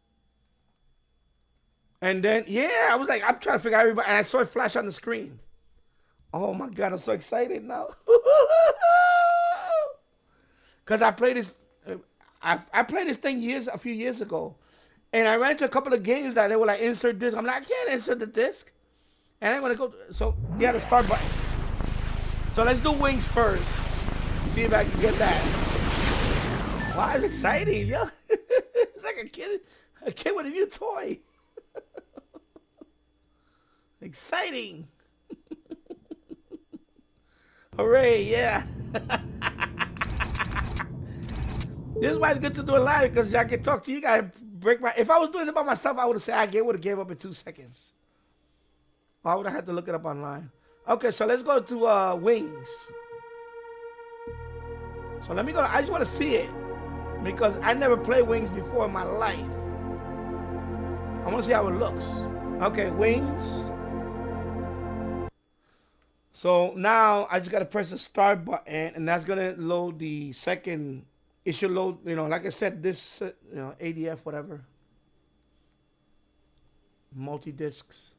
And then, yeah, I was like, I'm trying to figure out everybody, and I saw it flash on the screen. Oh my God, I'm so excited now. Cause I played this, I played this thing a few years ago. And I ran into a couple of games that they were like, insert disc. I'm like, I can't insert the disc. And I'm gonna go, so yeah, the start button. So let's do wings first. See if I can get that. Wow, it's exciting, yo. It's like a kid with a new toy. Exciting. Hooray, yeah. This is why it's good to do it live, because I can talk to you guys, break my... If I was doing it by myself, I would have said I would have gave up in 2 seconds. I would have had to look it up online. Okay, so let's go to wings. So let me go. I just want to see it, because I never played wings before in my life. I want to see how it looks. Okay, wings. So now I just got to press the start button, and that's going to load the second. It should load, like I said, this, ADF, whatever. Multi-discs.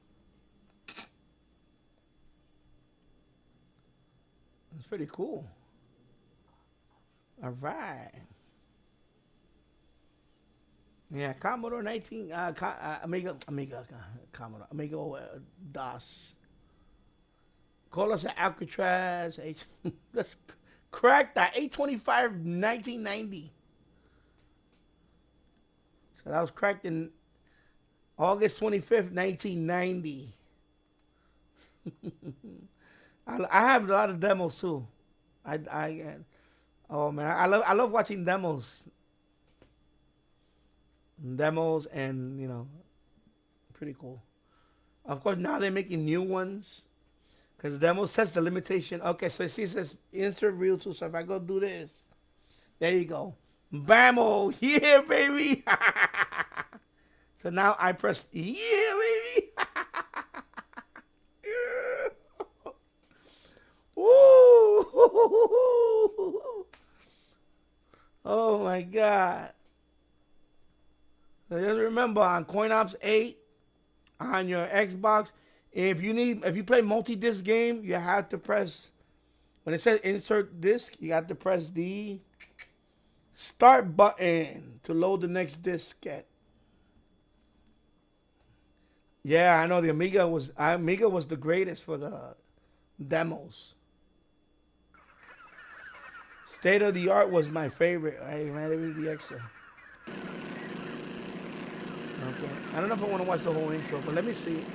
It's pretty cool. All right. Yeah, Commodore 19, Amiga, Commodore, Amiga DOS. Call us at Alcatraz. Let's crack that. 825 1990. So that was cracked in August 25th, 1990. I have a lot of demos too. Oh man, I love watching demos. Demos and pretty cool. Of course, now they're making new ones. Because the demo sets the limitation. Okay, so it says insert real tool. So if I go do this, there you go. Bammo! Yeah, baby! So now I press, yeah, baby! Woo! Oh my God. So just remember, on CoinOPs 8, on your Xbox, if you play multi-disc game, you have to press, when it says insert disc, you have to press the start button to load the next diskette. Yeah, I know the Amiga was the greatest for the demos. State of the Art was my favorite. Hey man, it was the extra. Okay. I don't know if I want to watch the whole intro, but let me see.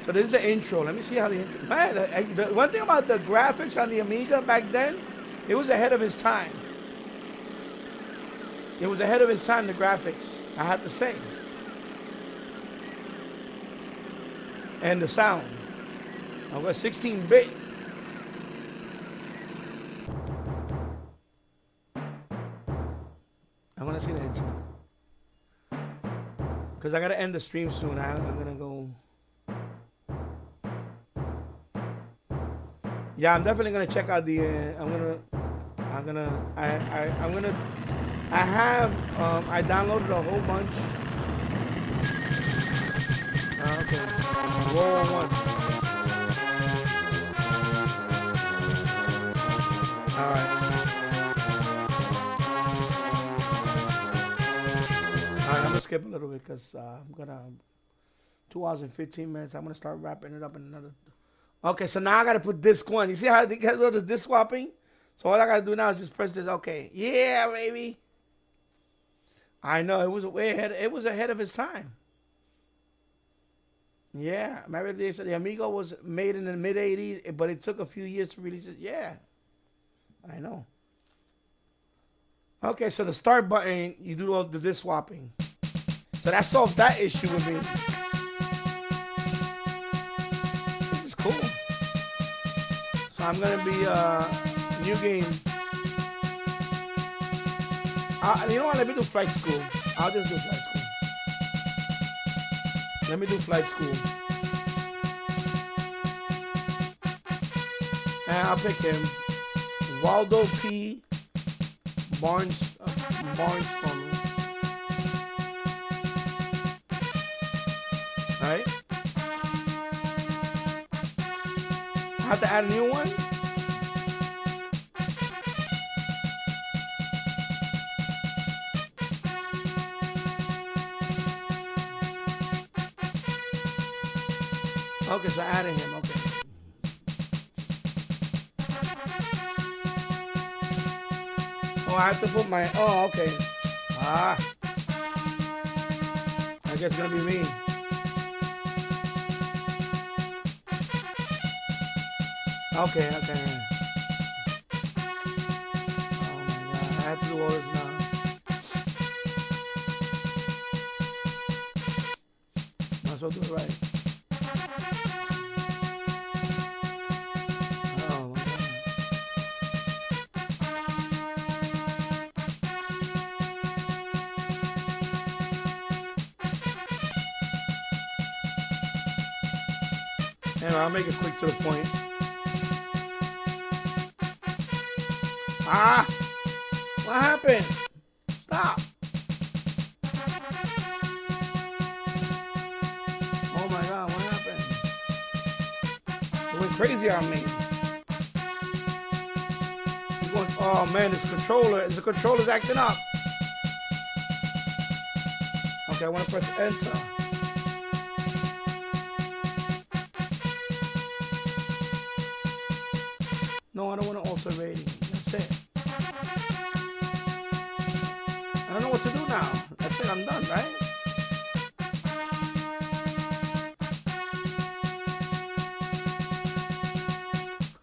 So this is the intro. Let me see how the intro... Man, the one thing about the graphics on the Amiga back then, it was ahead of its time. It was ahead of its time, the graphics, I have to say. And the sound. I was 16-bit. I want to see the intro. Because I got to end the stream soon. I'm going to go... Yeah, I'm definitely going to check out the... I'm going to I'm gonna I downloaded a whole bunch. Okay. War on 1. Alright. Alright, I'm gonna skip a little bit because I'm gonna 2 hours and 15 minutes. I'm gonna start wrapping it up in another. Okay, so now I gotta put disc 1. You see how they got the disc swapping? So all I gotta do now is just press this. Okay, yeah, baby. I know it was way ahead. It was ahead of its time. Yeah, remember they said the Amigo was made in the mid '80s, but it took a few years to release it. Yeah, I know. Okay, so the start button, you do all the disc swapping. So that solves that issue with me. This is cool. So I'm gonna be new game. You know what? Let me do flight school. I'll just do flight school. Let me do flight school. And I'll pick him. Waldo P. Barnes for me. Alright. I have to add a new one. Okay, so adding him, okay. Oh, I have to put my, oh, okay. I guess it's gonna be me. Okay. Oh my God, I have to do all this now. Might as well do it right. Anyway, I'll make it quick to the point. What happened? Stop. Oh my God, what happened? It went crazy on me. He's going, oh man, the controller's acting up. Okay, I want to press enter. No, I don't want to alter rating. That's it. I don't know what to do now. That's it. I'm done, right?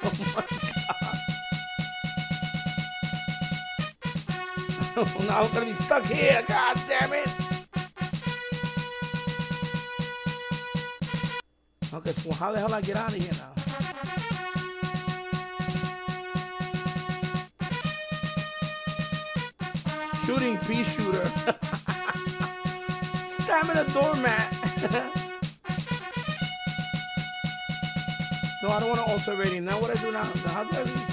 Oh my God. Now I'm gonna be stuck here. God damn it. Okay, so how the hell I get out of here now? Shooting pea shooter. Stamina doormat. No, I don't want to alter rating. Now what I do now? How do I leave?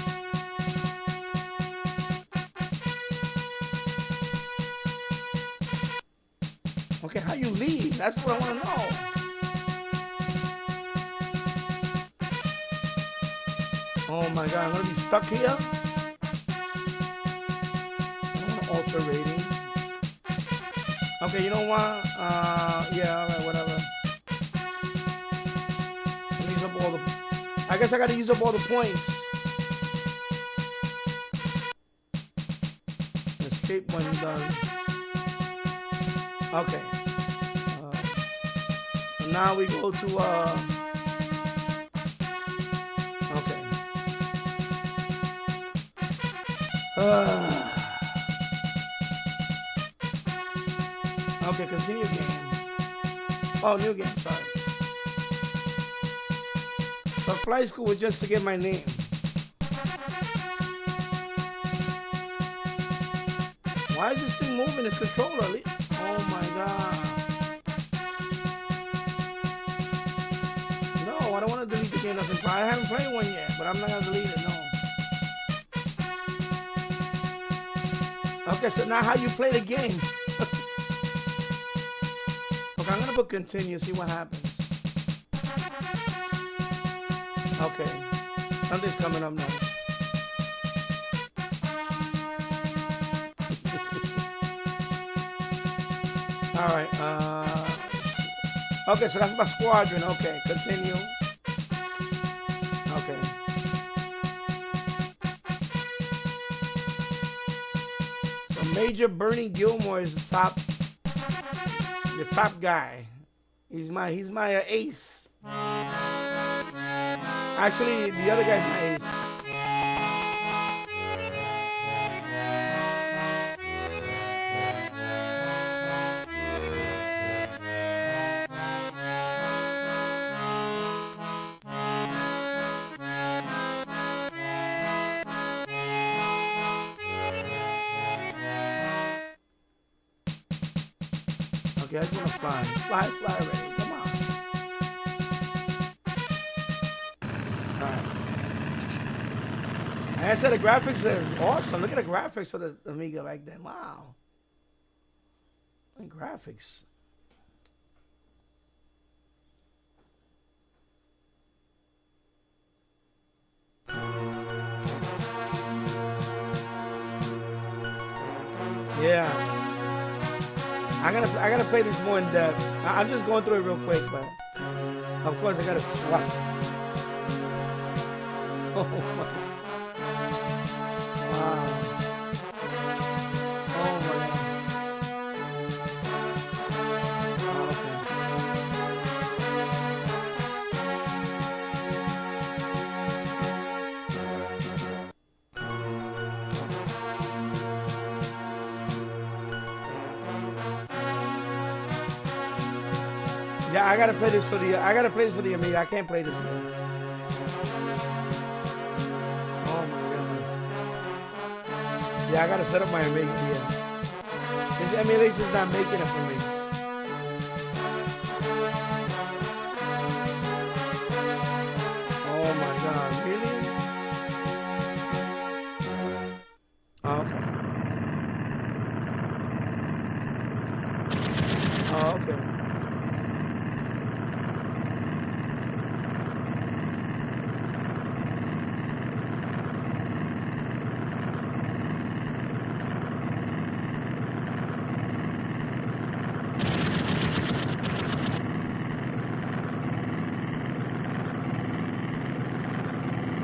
Okay, how you leave? That's what I want to know. Oh my God, I'm gonna be stuck here. Alter rating. Okay, you know what? Yeah, alright, whatever. Use up all the. I guess I gotta use up all the points. Escape when done. Okay. So now we go to okay. Okay, continue game. Oh, new game, sorry. But flight school was just to get my name. Why is this thing moving? This controller? Oh my God. No, I don't want to delete the game. I haven't played one yet, but I'm not going to delete it, no. Okay, so now how you play the game? Okay, I'm gonna put continue, see what happens. Okay, something's coming up now. All right. Okay, so that's my squadron. Okay, continue. Okay. So Major Bernie Gilmore is the top guy. He's my ace. Actually, the other guy's my ace. Okay, I just want to fly. Fly already. Come on. Alright. And I said the graphics is awesome. Look at the graphics for the Amiga back then. Wow. And graphics. Yeah. I gotta play this more in depth. I'm just going through it real quick, but of course I gotta swap. Oh my. Wow. Oh my God. Oh, okay. Yeah, I gotta play this for the Amiga. I can't play this game. Oh my goodness. Yeah, I gotta set up my Amiga. Yeah. This emulation's not making it for me. Oh my God, really? Oh, okay. Oh, okay.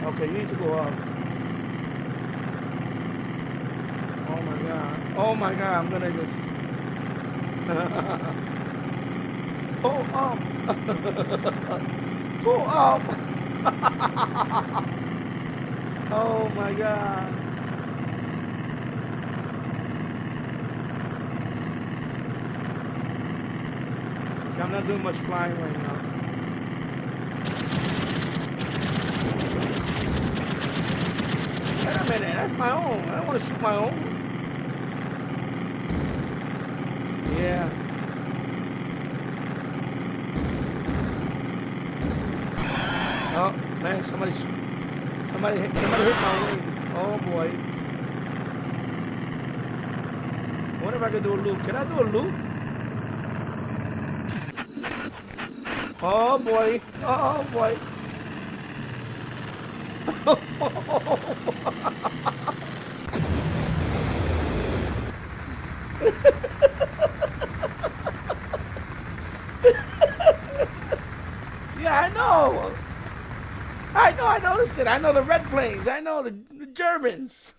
Okay, you need to go up. Oh my God. Oh my God, I'm gonna just pull up. Pull up. Oh my God. Okay, I'm not doing much flying right now. Wait a minute, that's my own. I don't want to shoot my own. Yeah. Oh man, somebody hit my wing. Oh boy. I wonder if I can do a loop. Can I do a loop? Oh boy. Oh boy. Yeah, I know. I noticed it. I know the red planes. I know the Germans.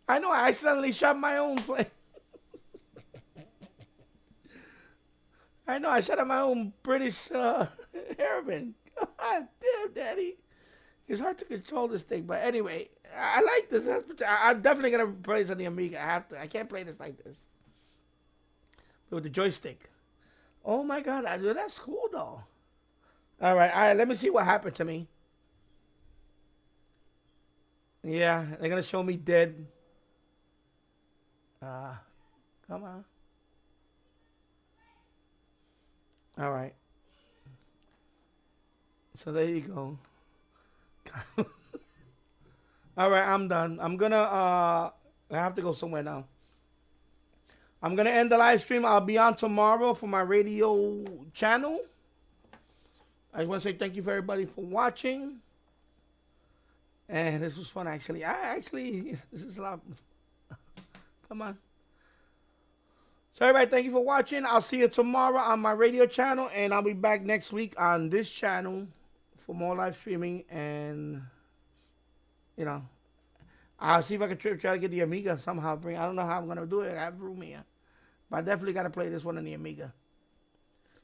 I know I accidentally shot my own plane. I know I shot at my own British airman. God damn, Daddy. It's hard to control this thing. But anyway, I like this. I'm definitely going to play this on the Amiga. I have to. I can't play this like this. With the joystick. Oh my God. That's cool though. All right. Let me see what happened to me. Yeah, they're going to show me dead. Come on. All right. So there you go. All right, I'm done. I'm gonna I have to go somewhere now. I'm going to end the live stream. I'll be on tomorrow for my radio channel. I just want to say thank you for everybody for watching. And this was fun, actually. This is a lot. Come on. So, everybody, thank you for watching. I'll see you tomorrow on my radio channel. And I'll be back next week on this channel for more live streaming. And, you know, I'll see if I can try to get the Amiga somehow. I don't know how I'm going to do it. I have room here. But I definitely got to play this one on the Amiga.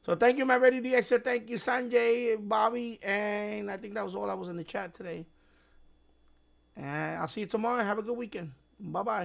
So thank you, my Ready DXer. Thank you, Sanjay, Bobby. And I think that was all I was in the chat today. And I'll see you tomorrow. Have a good weekend. Bye-bye.